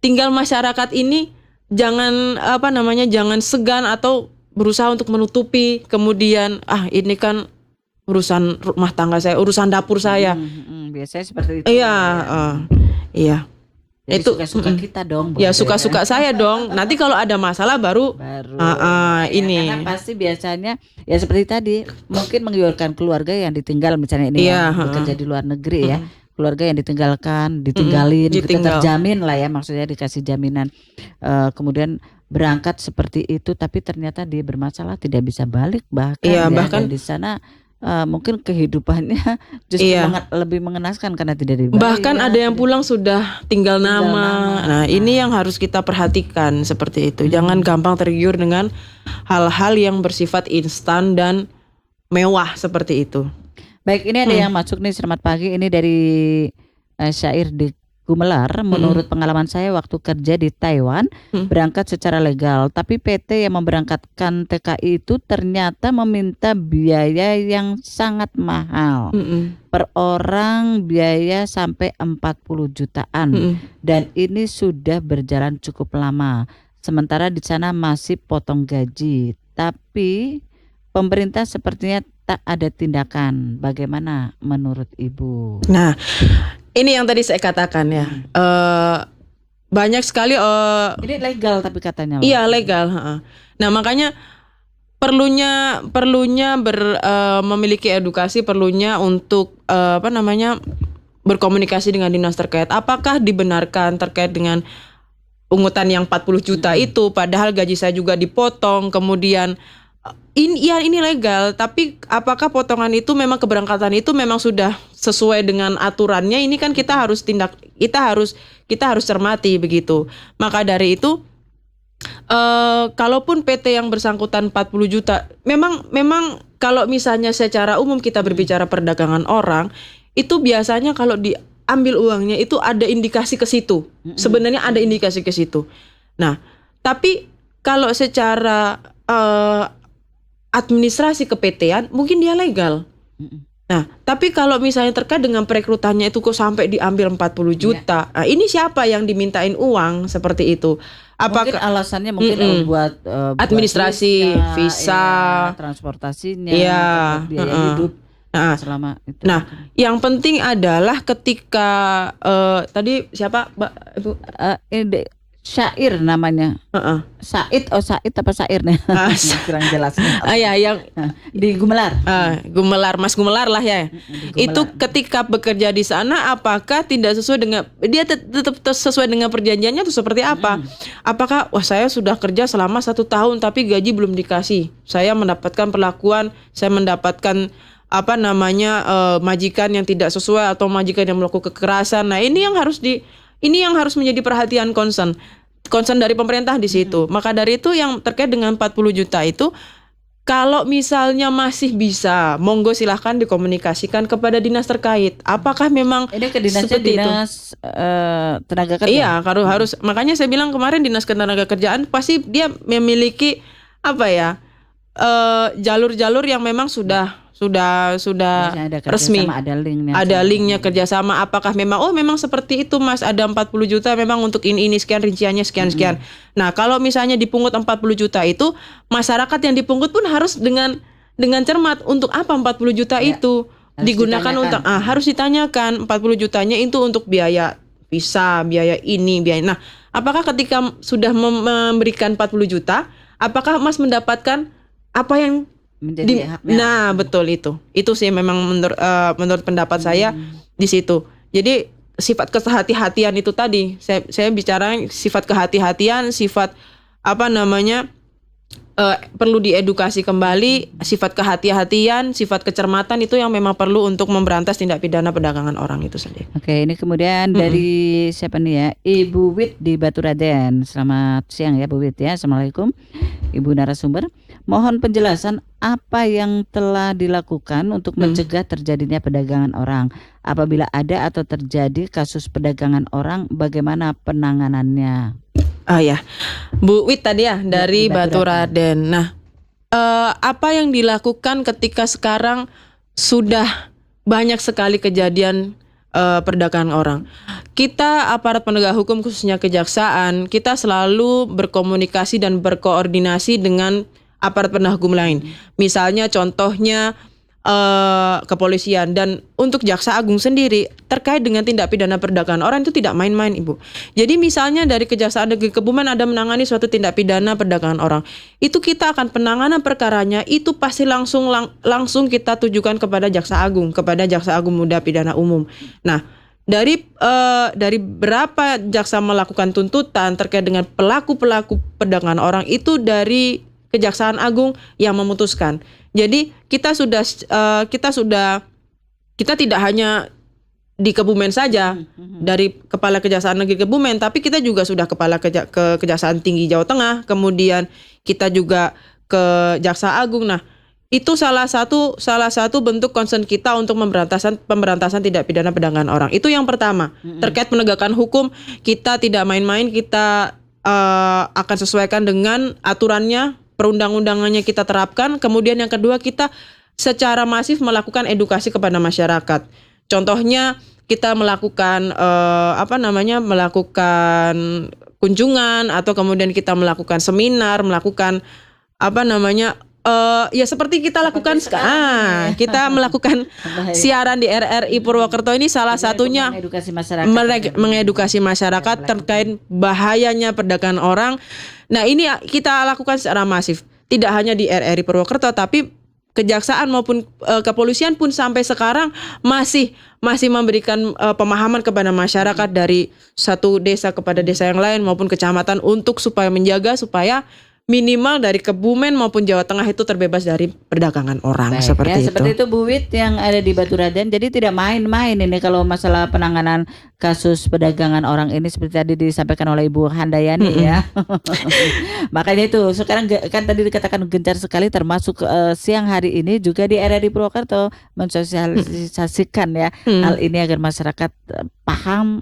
Tinggal masyarakat ini jangan jangan segan atau berusaha untuk menutupi, kemudian ini kan urusan rumah tangga saya, urusan dapur saya. Biasanya seperti itu. Iya, iya. Jadi Itu suka-suka kita dong. Ya begitu suka-suka saya dong. Nanti kalau ada masalah baru ini. Karena pasti biasanya ya seperti tadi mungkin menggiurkan keluarga yang ditinggal misalnya ini Iya, yang bekerja di luar negeri ya. Keluarga yang ditinggalin, gitu, ditinggal. terjamin lah ya, maksudnya dikasih jaminan. Kemudian berangkat seperti itu, tapi ternyata dia bermasalah tidak bisa balik bahkan. Iya, ya, bahkan dan di sana mungkin kehidupannya justru Iya. lebih mengenaskan karena tidak dibayar. bahkan ada yang pulang sudah tinggal nama. nama. Nah, ini yang harus kita perhatikan seperti itu. Jangan gampang tergiur dengan hal-hal yang bersifat instan dan mewah seperti itu. Baik, ini ada yang masuk nih, selamat pagi. Ini dari Syair di Gumelar. Menurut pengalaman saya waktu kerja di Taiwan, berangkat secara legal, tapi PT yang memberangkatkan TKI itu ternyata meminta biaya yang sangat mahal. Per orang biaya sampai 40 jutaan. Dan ini sudah berjalan cukup lama. Sementara di sana masih potong gaji. Tapi pemerintah sepertinya tak ada tindakan. Bagaimana menurut Ibu? Nah, ini yang tadi saya katakan ya. Banyak sekali Ini legal tapi katanya loh. iya legal. Nah, makanya perlunya memiliki edukasi, perlunya untuk berkomunikasi dengan dinas terkait. Apakah dibenarkan terkait dengan pungutan yang 40 juta itu, padahal gaji saya juga dipotong, kemudian ini legal, tapi apakah potongan itu memang keberangkatan itu memang sudah sesuai dengan aturannya? Ini kan kita harus cermati begitu. Maka dari itu kalaupun PT yang bersangkutan 40 juta, memang kalau misalnya secara umum kita berbicara perdagangan orang, itu biasanya kalau diambil uangnya itu ada indikasi ke situ. Sebenarnya ada indikasi ke situ. Nah, tapi kalau secara administrasi kePT-an mungkin dia legal. Nah, tapi kalau misalnya terkait dengan perekrutannya itu kok sampai diambil 40 juta. Nah, ini siapa yang dimintain uang seperti itu? Mungkin alasannya buat administrasi, visa, ya, transportasinya, Iya, biaya hidup selama itu. Nah, yang penting adalah ketika tadi siapa, Mbak, Ibu? Ini syair namanya. Heeh. Said apa syair nih? Ah, Kurang jelas. Ya yang Di Gumelar. Gumelar, Mas Gumelar lah ya. Di Itu Gumelar. ketika bekerja di sana, apakah tidak sesuai dengan dia tetap sesuai dengan perjanjiannya atau seperti apa? Apakah wah saya sudah kerja selama 1 tahun tapi gaji belum dikasih. Saya mendapatkan perlakuan, saya mendapatkan apa namanya majikan yang tidak sesuai atau majikan yang melakukan kekerasan. Nah ini yang harus menjadi perhatian concern dari pemerintah di situ. Maka dari itu yang terkait dengan 40 juta itu, kalau misalnya masih bisa, monggo silahkan dikomunikasikan kepada dinas terkait. Apakah memang Ini ke dinasnya seperti itu? dinas tenaga kerja. Iya, harus. Makanya saya bilang kemarin dinas ketenagakerjaan pasti dia memiliki apa ya jalur-jalur yang memang sudah Biasanya ada resmi. kerjasama, ada linknya. Ada linknya kerjasama. Apakah memang seperti itu Mas, ada 40 juta memang untuk ini sekian rinciannya sekian. Nah kalau misalnya dipungut 40 juta itu, masyarakat yang dipungut pun harus dengan cermat untuk apa 40 juta Ya, itu harus digunakan ditanyakan. untuk harus ditanyakan 40 jutanya itu untuk biaya visa, biaya ini, biaya. Nah, apakah ketika sudah memberikan 40 juta, apakah Mas mendapatkan apa yang Menjadi haknya. Nah, betul itu. Itu sih memang menurut pendapat saya di situ. Jadi sifat kehati-hatian itu tadi. Saya bicara sifat kehati-hatian, sifat apa namanya? Perlu diedukasi kembali, sifat kehati-hatian, sifat kecermatan itu yang memang perlu untuk memberantas tindak pidana perdagangan orang itu saja. Oke, ini kemudian dari siapa nih ya? Ibu Wit di Baturaden. Selamat siang ya Bu Wit ya. Assalamualaikum Ibu narasumber. Mohon penjelasan apa yang telah dilakukan untuk mencegah terjadinya perdagangan orang. Apabila ada atau terjadi kasus perdagangan orang, bagaimana penanganannya? Ya, Bu Wit tadi ya dari di Baturaden. Baturaden. Nah, apa yang dilakukan ketika sekarang sudah banyak sekali kejadian perdagangan orang? Kita aparat penegak hukum khususnya kejaksaan, kita selalu berkomunikasi dan berkoordinasi dengan aparat penegak hukum lain. Misalnya contohnya kepolisian, dan untuk Jaksa Agung sendiri terkait dengan tindak pidana perdagangan orang itu tidak main-main Ibu. Jadi misalnya dari Kejaksaan Negeri Kebumen ada menangani suatu tindak pidana perdagangan orang, itu kita akan penanganan perkaranya itu pasti langsung kita tujukan kepada Jaksa Agung, kepada Jaksa Agung Muda Pidana Umum. Nah, dari berapa jaksa melakukan tuntutan terkait dengan pelaku-pelaku perdagangan orang itu dari Kejaksaan Agung yang memutuskan. Jadi kita tidak hanya di Kebumen saja dari Kepala Kejaksaan Negeri Kebumen, tapi kita juga sudah Kepala Kejaksaan Tinggi Jawa Tengah, kemudian kita juga ke Jaksa Agung. Nah, itu salah satu bentuk concern kita untuk pemberantasan tidak pidana perdagangan orang. Itu yang pertama. Terkait penegakan hukum, kita tidak main-main, kita akan sesuaikan dengan aturannya, perundang-undangannya kita terapkan. Kemudian yang kedua, kita secara masif melakukan edukasi kepada masyarakat. Contohnya kita melakukan melakukan kunjungan, atau kemudian kita melakukan seminar, melakukan ya seperti kita lakukan sekarang. Kita melakukan siaran di RRI Purwokerto ini salah satunya Mengedukasi masyarakat. mengedukasi masyarakat terkait bahayanya perdagangan orang. Nah, ini kita lakukan secara masif. Tidak hanya di RRI Purwokerto, tapi kejaksaan maupun kepolisian pun sampai sekarang masih memberikan pemahaman kepada masyarakat dari satu desa kepada desa yang lain maupun kecamatan untuk supaya menjaga supaya minimal dari Kebumen maupun Jawa Tengah itu terbebas dari perdagangan orang. Baik, seperti ya, itu. seperti itu Bu Wit yang ada di Baturaden. Jadi tidak main-main ini kalau masalah penanganan kasus perdagangan orang ini, seperti tadi disampaikan oleh Ibu Handayani ya. Makanya itu sekarang kan tadi dikatakan gencar sekali, termasuk siang hari ini juga di RRI Purwokerto mensosialisasikan ya hal ini agar masyarakat paham,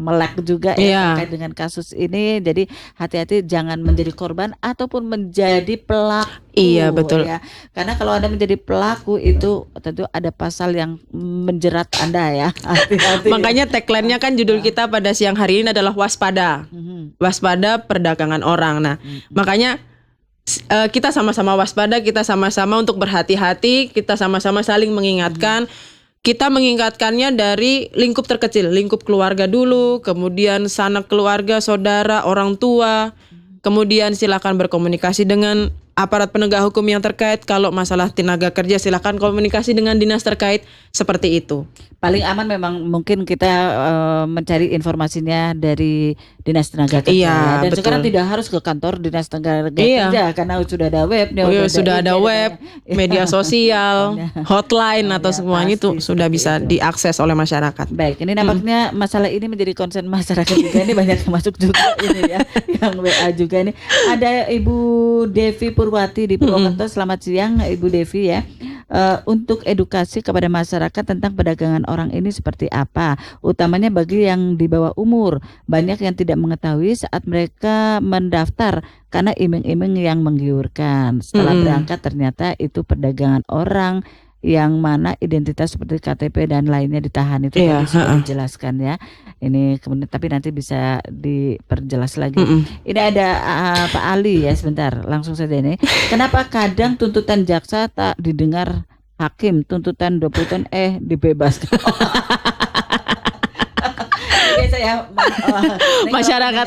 melek juga ya terkait dengan kasus ini. Jadi hati-hati jangan menjadi korban ataupun menjadi pelaku. Iya, betul. Ya. Karena kalau Anda menjadi pelaku itu tentu ada pasal yang menjerat Anda ya. Hati-hati. Makanya tagline-nya kan judul kita pada siang hari ini adalah waspada. Waspada perdagangan orang. Nah, makanya kita sama-sama waspada, kita sama-sama untuk berhati-hati, kita sama-sama saling mengingatkan. kita mengingatkannya dari lingkup terkecil, lingkup keluarga dulu, kemudian sanak keluarga, saudara, orang tua, kemudian silakan berkomunikasi dengan aparat penegak hukum yang terkait. Kalau masalah tenaga kerja silakan komunikasi dengan dinas terkait, seperti itu. Paling aman memang mungkin kita mencari informasinya dari dinas tenaga kerja. Iya, Dan betul. sekarang tidak harus ke kantor dinas tenaga Iya. kerja karena sudah ada web, Sudah ada web, media sosial, hotline atau Ya, semuanya itu pasti sudah seperti bisa itu. diakses oleh masyarakat. Baik, ini nampaknya masalah ini menjadi concern masyarakat juga. Ini banyak yang masuk juga ini ya, yang WA juga ini. Ada Ibu Devi Purwati di Purwokerto. Selamat siang Ibu Devi ya. Untuk edukasi kepada masyarakat tentang perdagangan orang ini seperti apa, utamanya bagi yang di bawah umur. Banyak yang tidak mengetahui saat mereka mendaftar karena iming-iming yang menggiurkan. Setelah berangkat ternyata itu perdagangan orang yang mana identitas seperti KTP dan lainnya ditahan. Itu Iya, tadi sudah dijelaskan ya. Ini kemudian tapi nanti bisa diperjelas lagi. Ini ada Pak Ali ya, sebentar langsung saja ini. Kenapa kadang tuntutan jaksa tak didengar hakim, tuntutan 20 tahun dibebaskan? Biasa ya Masyarakat.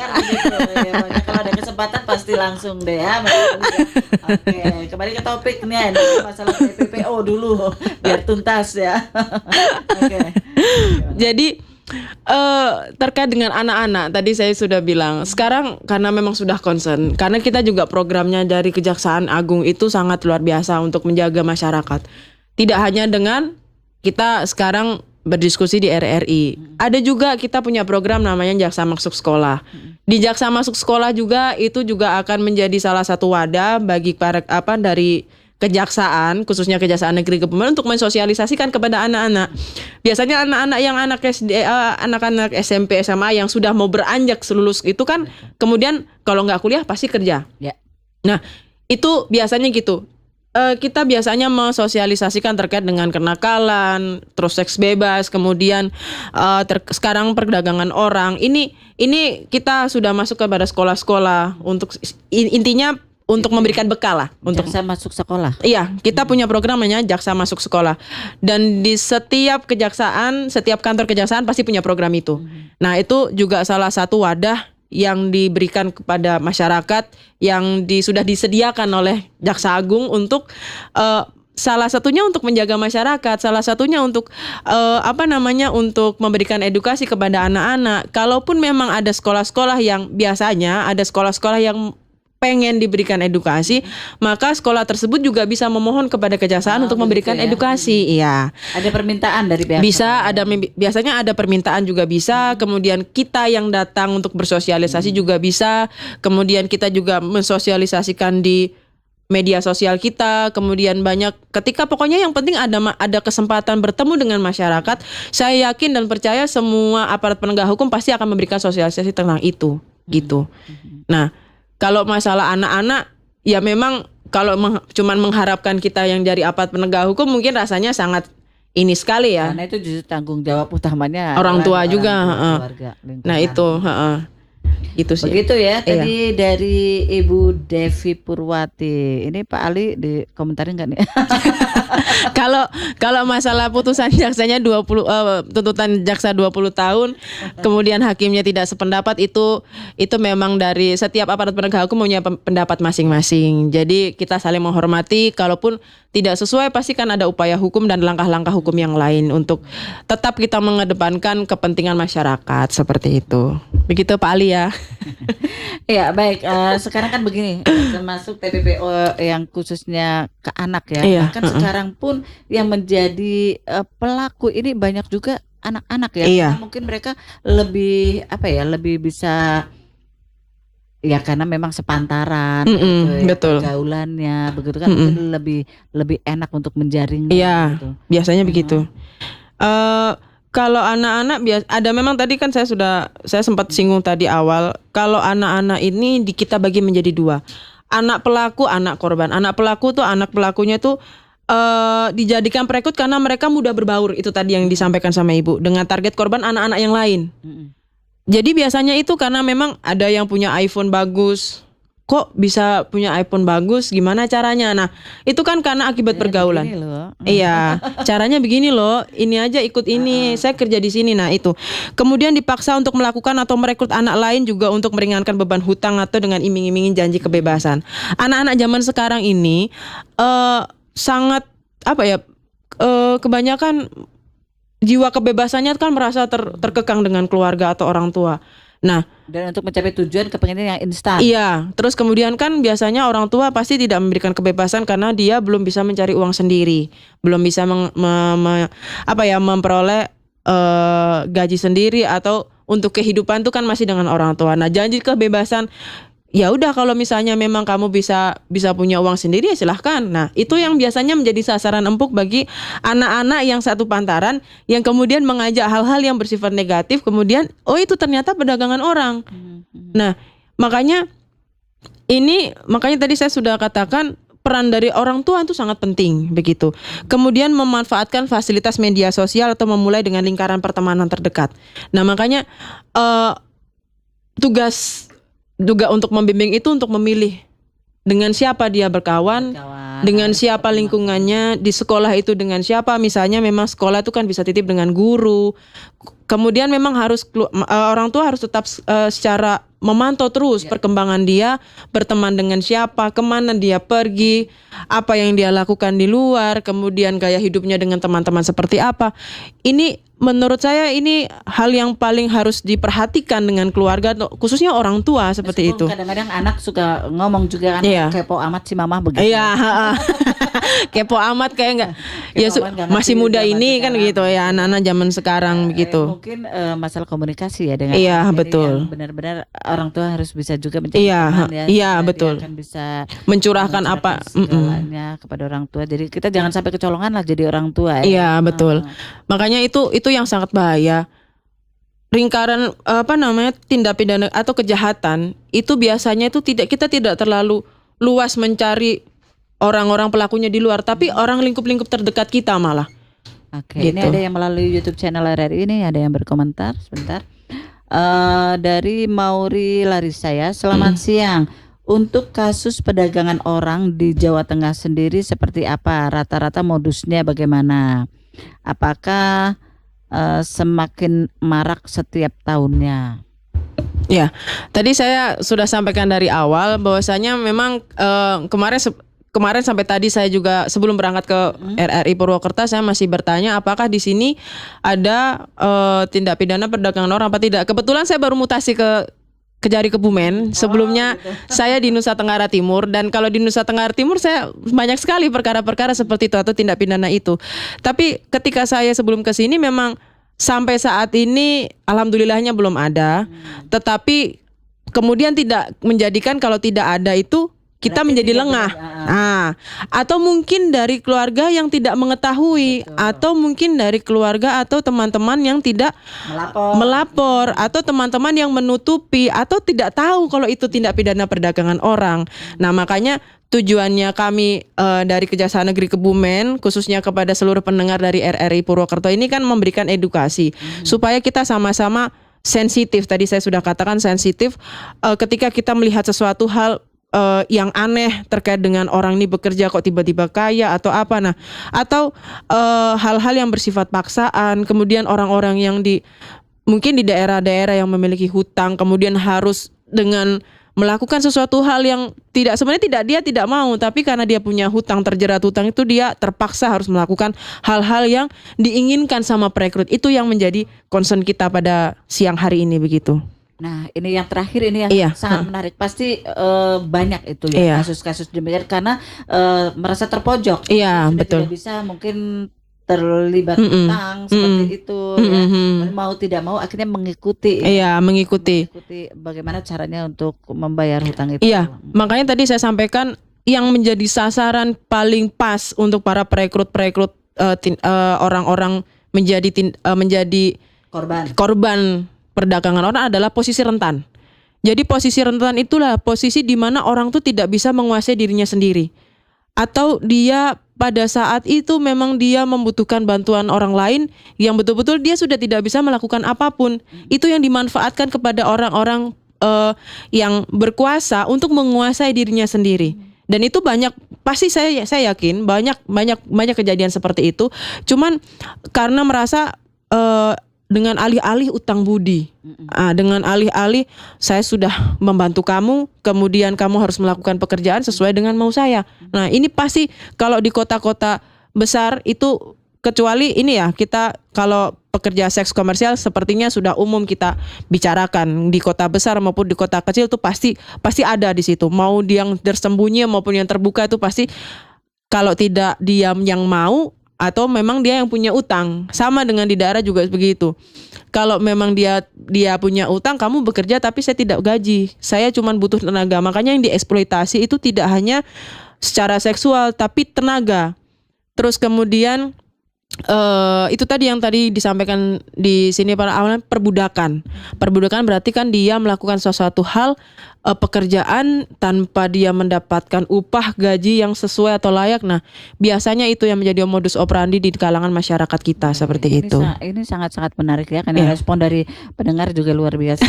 kalau ada kesempatan pasti langsung deh ya. Oke, kembali ke topik nih, ini masalah TPPO dulu biar tuntas ya. Oke. Jadi terkait dengan anak-anak tadi saya sudah bilang, sekarang karena memang sudah concern, karena kita juga programnya dari Kejaksaan Agung itu sangat luar biasa untuk menjaga masyarakat. Tidak hanya dengan kita sekarang berdiskusi di RRI, ada juga kita punya program namanya Jaksa Masuk Sekolah. Di Jaksa Masuk Sekolah juga itu juga akan menjadi salah satu wadah bagi para dari kejaksaan, khususnya Kejaksaan Negeri Kebumen untuk mensosialisasikan kepada anak-anak. Biasanya anak-anak yang anak-anak SMP, SMA yang sudah mau beranjak lulus itu kan, kemudian kalau nggak kuliah pasti kerja. Ya. Nah, itu biasanya gitu. Kita biasanya mensosialisasikan terkait dengan kenakalan, terus seks bebas, kemudian sekarang perdagangan orang. Ini kita sudah masuk kepada sekolah-sekolah untuk intinya untuk memberikan bekal lah untuk Jaksa Masuk Sekolah. Iya, kita punya program namanya Jaksa Masuk Sekolah. Dan di setiap kejaksaan, setiap kantor kejaksaan pasti punya program itu. Nah, itu juga salah satu wadah yang diberikan kepada masyarakat yang sudah disediakan oleh Jaksa Agung untuk salah satunya untuk menjaga masyarakat, salah satunya untuk untuk memberikan edukasi kepada anak-anak. Kalaupun memang ada sekolah-sekolah yang biasanya ada sekolah-sekolah yang pengen diberikan edukasi, maka sekolah tersebut juga bisa memohon kepada kejaksaan untuk memberikan begitu ya. edukasi. Iya. Ada permintaan dari pihak Bisa biasanya ada permintaan juga bisa, kemudian kita yang datang untuk bersosialisasi juga bisa, kemudian kita juga mensosialisasikan di media sosial kita, kemudian banyak ketika pokoknya yang penting ada kesempatan bertemu dengan masyarakat, saya yakin dan percaya semua aparat penegak hukum pasti akan memberikan sosialisasi tentang itu, gitu. Nah, kalau masalah anak-anak ya memang kalau cuman mengharapkan kita yang dari aparat penegak hukum mungkin rasanya sangat ini sekali ya. Karena itu justru tanggung jawab utamanya Orang tua juga, keluarga, lingkungan. Nah itu, itu sih. Begitu ya tadi dari Ibu Devi Purwati. Ini Pak Ali dikomentarin nggak nih? Kalau masalah putusan jaksanya tuntutan jaksa 20 tahun, kemudian hakimnya tidak sependapat, itu memang dari setiap aparat penegak hukum punya pendapat masing-masing. Jadi kita saling menghormati, kalaupun tidak sesuai pasti kan ada upaya hukum dan langkah-langkah hukum yang lain untuk tetap kita mengedepankan kepentingan masyarakat seperti itu. Begitu Pak Ali ya. Ya baik, sekarang kan begini, termasuk TPPO yang khususnya ke anak ya. Iya, Bahkan sekarang pun yang menjadi pelaku ini banyak juga anak-anak ya. Iya. Karena mungkin mereka lebih lebih bisa ya karena memang sepantaran gitu ya, betul. pergaulannya begitu kan mungkin lebih enak untuk menjaringnya. Iya, gitu. biasanya begitu. Kalau anak-anak ada memang tadi kan saya sempat singgung tadi awal, kalau anak-anak ini kita bagi menjadi dua. Anak pelaku, anak korban. Anak pelaku tuh anak pelakunya tuh dijadikan perekrut karena mereka mudah berbaur, itu tadi yang disampaikan sama Ibu. Dengan target korban anak-anak yang lain. Jadi biasanya itu karena memang ada yang punya iPhone bagus, kok bisa punya iPhone bagus, gimana caranya? Nah, itu kan karena akibat pergaulan. Begini loh. Iya, caranya begini loh. Ini aja ikut ini. Saya kerja di sini. Nah, itu. Kemudian dipaksa untuk melakukan atau merekrut anak lain juga untuk meringankan beban hutang atau dengan iming-imingin janji kebebasan. Anak-anak zaman sekarang ini sangat apa ya? Kebanyakan jiwa kebebasannya kan merasa terkekang dengan keluarga atau orang tua. Nah, Dan untuk mencapai tujuan kepengennya yang instan. iya, terus kemudian kan biasanya orang tua pasti tidak memberikan kebebasan karena dia belum bisa mencari uang sendiri, belum bisa memperoleh gaji sendiri atau untuk kehidupan itu kan masih dengan orang tua. Nah, janji kebebasan ya udah kalau misalnya memang kamu bisa punya uang sendiri ya silahkan. Nah, itu yang biasanya menjadi sasaran empuk bagi anak-anak yang satu pantaran yang kemudian mengajak hal-hal yang bersifat negatif, kemudian itu ternyata perdagangan orang. Nah, makanya tadi saya sudah katakan peran dari orang tua itu sangat penting begitu. Kemudian memanfaatkan fasilitas media sosial atau memulai dengan lingkaran pertemanan terdekat. Nah, makanya tugas juga untuk membimbing itu untuk memilih dengan siapa dia berkawan, dengan siapa lingkungannya, di sekolah itu dengan siapa. Misalnya memang sekolah itu kan bisa titip dengan guru. Kemudian memang harus orang tua harus tetap secara memantau terus perkembangan dia, berteman dengan siapa, kemana dia pergi, apa yang dia lakukan di luar, kemudian gaya hidupnya dengan teman-teman seperti apa. Ini menurut saya ini hal yang paling harus diperhatikan dengan keluarga, khususnya orang tua seperti itu. Kadang-kadang anak suka ngomong juga kan, kepo amat si mama begitu. Iya, kepo amat kayak enggak. Ya masih muda ini kan gitu ya, anak-anak zaman sekarang begitu. Mungkin masalah komunikasi ya dengan betul. Benar-benar orang tua harus bisa juga mencari teman ya. Iya, betul. Dia akan bisa mencurahkan apa segalanya kepada orang tua. Jadi kita jangan sampai kecolongan lah jadi orang tua. Iya, betul. Makanya itu yang sangat bahaya. Lingkaran tindak pidana atau kejahatan itu biasanya itu kita tidak terlalu luas mencari orang-orang pelakunya di luar, tapi orang lingkup-lingkup terdekat kita malah. Oke, gitu. Ini ada yang melalui YouTube channel RRI ini ada yang berkomentar sebentar. Dari Mauri Larissa ya, selamat siang. Untuk kasus perdagangan orang di Jawa Tengah sendiri seperti apa? Rata-rata modusnya bagaimana? Apakah semakin marak setiap tahunnya? Ya, tadi saya sudah sampaikan dari awal bahwasanya memang kemarin sampai tadi saya juga sebelum berangkat ke RRI Purwokerto saya masih bertanya apakah di sini ada tindak pidana perdagangan orang apa tidak. Kebetulan saya baru mutasi ke Kejari Kebumen. Sebelumnya saya di Nusa Tenggara Timur, dan kalau di Nusa Tenggara Timur saya banyak sekali perkara-perkara seperti itu atau tindak pidana itu. Tapi ketika saya sebelum ke sini memang sampai saat ini alhamdulillahnya belum ada. Tetapi kemudian tidak menjadikan kalau tidak ada itu kita berarti menjadi lengah. Atau mungkin dari keluarga yang tidak mengetahui. Betul. Atau mungkin dari keluarga atau teman-teman yang tidak melapor atau teman-teman yang menutupi atau tidak tahu kalau itu tindak pidana perdagangan orang. Nah, makanya tujuannya kami dari Kejaksaan Negeri Kebumen khususnya kepada seluruh pendengar dari RRI Purwokerto ini kan memberikan edukasi supaya kita sama-sama sensitif. Tadi saya sudah katakan sensitif ketika kita melihat sesuatu hal yang aneh terkait dengan orang ini bekerja kok tiba-tiba kaya atau apa, nah atau hal-hal yang bersifat paksaan, kemudian orang-orang yang mungkin di daerah-daerah yang memiliki hutang kemudian harus dengan melakukan sesuatu hal yang sebenarnya dia tidak mau, tapi karena dia punya hutang, terjerat hutang itu dia terpaksa harus melakukan hal-hal yang diinginkan sama perekrut. Itu yang menjadi concern kita pada siang hari ini begitu. Nah, ini yang terakhir ini yang sangat menarik. Pasti banyak itu ya kasus-kasus demikian karena merasa terpojok. Iya, betul. Tidak bisa mungkin terlibat hutang seperti itu ya. Mau tidak mau akhirnya mengikuti. Iya, mengikuti bagaimana caranya untuk membayar hutang itu. Iya, makanya tadi saya sampaikan yang menjadi sasaran paling pas untuk para perekrut orang-orang menjadi korban perdagangan orang adalah posisi rentan. Jadi posisi rentan itulah posisi di mana orang tuh tidak bisa menguasai dirinya sendiri. Atau dia pada saat itu memang dia membutuhkan bantuan orang lain yang betul-betul dia sudah tidak bisa melakukan apapun. Itu yang dimanfaatkan kepada orang-orang yang berkuasa untuk menguasai dirinya sendiri. Dan itu banyak, pasti saya yakin banyak kejadian seperti itu. Cuman karena merasa dengan alih-alih utang budi, dengan alih-alih saya sudah membantu kamu, kemudian kamu harus melakukan pekerjaan sesuai dengan mau saya. Nah ini pasti kalau di kota-kota besar itu, kecuali ini ya, kita kalau pekerja seks komersial sepertinya sudah umum kita bicarakan, di kota besar maupun di kota kecil itu pasti ada di situ. Mau yang tersembunyi maupun yang terbuka itu pasti, kalau tidak diam yang mau, atau memang dia yang punya utang. Sama dengan di daerah juga begitu. Kalau memang dia punya utang, kamu bekerja tapi saya tidak gaji, saya cuma butuh tenaga. Makanya yang dieksploitasi itu tidak hanya secara seksual tapi tenaga. Terus kemudian itu tadi yang tadi disampaikan di sini pada awalnya, perbudakan. Perbudakan berarti kan dia melakukan sesuatu hal, pekerjaan tanpa dia mendapatkan upah, gaji yang sesuai atau layak. Nah, biasanya itu yang menjadi modus operandi di kalangan masyarakat kita seperti itu. Ini sangat-sangat menarik ya, karena respon dari pendengar juga luar biasa.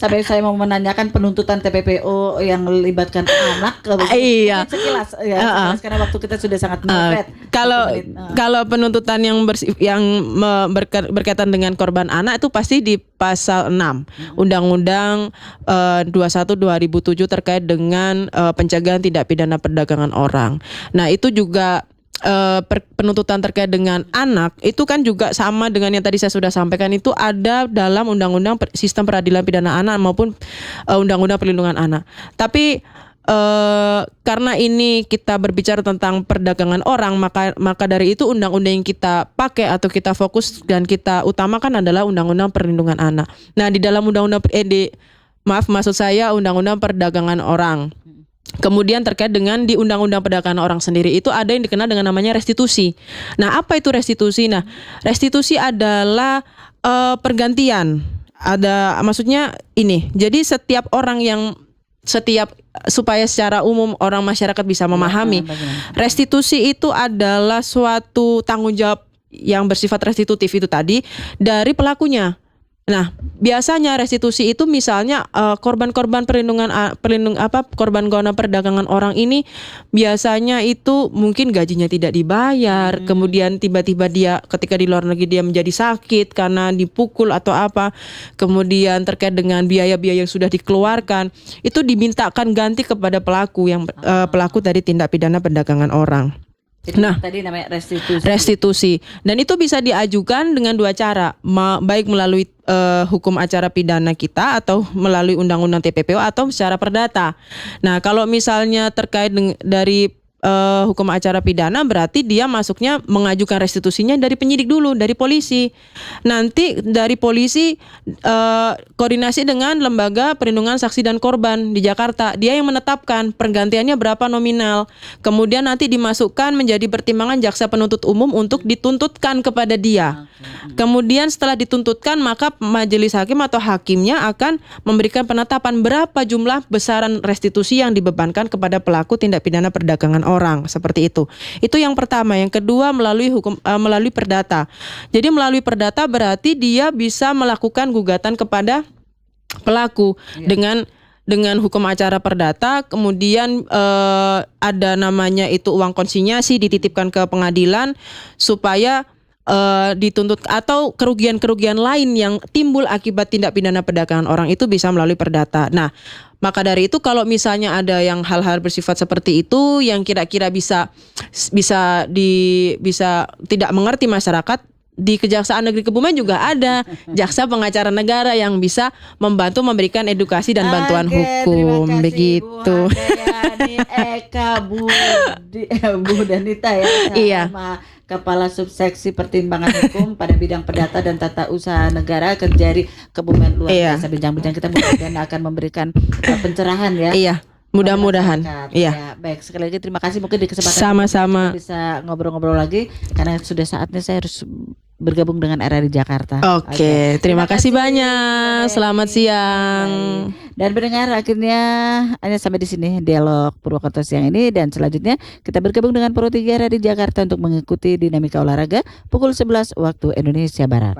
Sampai saya mau menanyakan penuntutan TPPO yang melibatkan anak. Iya. Sekilas sekilas, karena waktu kita sudah sangat mepet. Kalau penuntutan yang berkaitan dengan korban anak itu pasti di pasal 6 Undang-Undang 21/2007 terkait dengan pencegahan tindak pidana perdagangan orang. Nah, itu juga penuntutan terkait dengan anak itu kan juga sama dengan yang tadi saya sudah sampaikan, itu ada dalam Undang-Undang Sistem Peradilan Pidana Anak maupun Undang-Undang Perlindungan Anak. Tapi karena ini kita berbicara tentang perdagangan orang, maka dari itu undang-undang yang kita pakai atau kita fokus dan kita utamakan adalah Undang-Undang Perlindungan Anak. Nah, di dalam maksud saya Undang-Undang Perdagangan Orang. Kemudian terkait dengan di Undang-Undang Perdagangan Orang sendiri itu ada yang dikenal dengan namanya restitusi. Nah, apa itu restitusi? Nah, restitusi adalah pergantian. Maksudnya ini. Jadi supaya secara umum orang masyarakat bisa memahami, restitusi itu adalah suatu tanggung jawab yang bersifat restitutif itu tadi dari pelakunya. Nah, biasanya restitusi itu misalnya korban-korban korban perdagangan orang ini biasanya itu mungkin gajinya tidak dibayar, kemudian tiba-tiba dia ketika di luar negeri dia menjadi sakit karena dipukul atau apa, kemudian terkait dengan biaya-biaya yang sudah dikeluarkan, itu dimintakan ganti kepada pelaku pelaku dari tindak pidana perdagangan orang. Jadi Nah, tadi namanya restitusi. Restitusi. Dan itu bisa diajukan dengan dua cara, baik melalui hukum acara pidana kita atau melalui undang-undang TPPO atau secara perdata. Nah, kalau misalnya terkait dari hukum acara pidana berarti dia masuknya mengajukan restitusinya dari penyidik dulu, dari polisi. Nanti dari polisi koordinasi dengan Lembaga Perlindungan Saksi dan Korban di Jakarta. Dia yang menetapkan pergantiannya berapa nominal. Kemudian nanti dimasukkan menjadi pertimbangan jaksa penuntut umum untuk dituntutkan kepada dia. Kemudian setelah dituntutkan maka majelis hakim atau hakimnya akan memberikan penetapan berapa jumlah besaran restitusi yang dibebankan kepada pelaku tindak pidana perdagangan orang, seperti itu. Itu yang pertama. Yang kedua melalui perdata. Jadi melalui perdata berarti dia bisa melakukan gugatan kepada pelaku dengan hukum acara perdata. Kemudian ada namanya itu uang konsinyasi dititipkan ke pengadilan supaya dituntut atau kerugian-kerugian lain yang timbul akibat tindak pidana perdagangan orang itu bisa melalui perdata. Nah, maka dari itu kalau misalnya ada yang hal-hal bersifat seperti itu yang kira-kira bisa tidak mengerti masyarakat, di Kejaksaan Negeri Kebumen juga ada jaksa pengacara negara yang bisa membantu memberikan edukasi dan bantuan hukum. Terima kasih, begitu. Bu Handayani, Eka, Bu Danita ya. Iya. Sama Kepala Subseksi Pertimbangan Hukum pada bidang perdata dan tata usaha negara Kejari Kebumen, luar biasa bincang-bincang kita, mudah-mudahan akan memberikan pencerahan ya. Iya. Mudah-mudahan. Iya. Baik, sekali lagi terima kasih, mungkin di kesempatan Sama-sama. kita bisa ngobrol-ngobrol lagi karena sudah saatnya saya harus bergabung dengan RRI Jakarta. Oke, terima kasih banyak. Selamat siang. Dan pendengar, akhirnya hanya sampai di sini dialog Purwokerto siang ini, dan selanjutnya kita bergabung dengan Pro 3 RRI Jakarta untuk mengikuti dinamika olahraga pukul 11 waktu Indonesia Barat.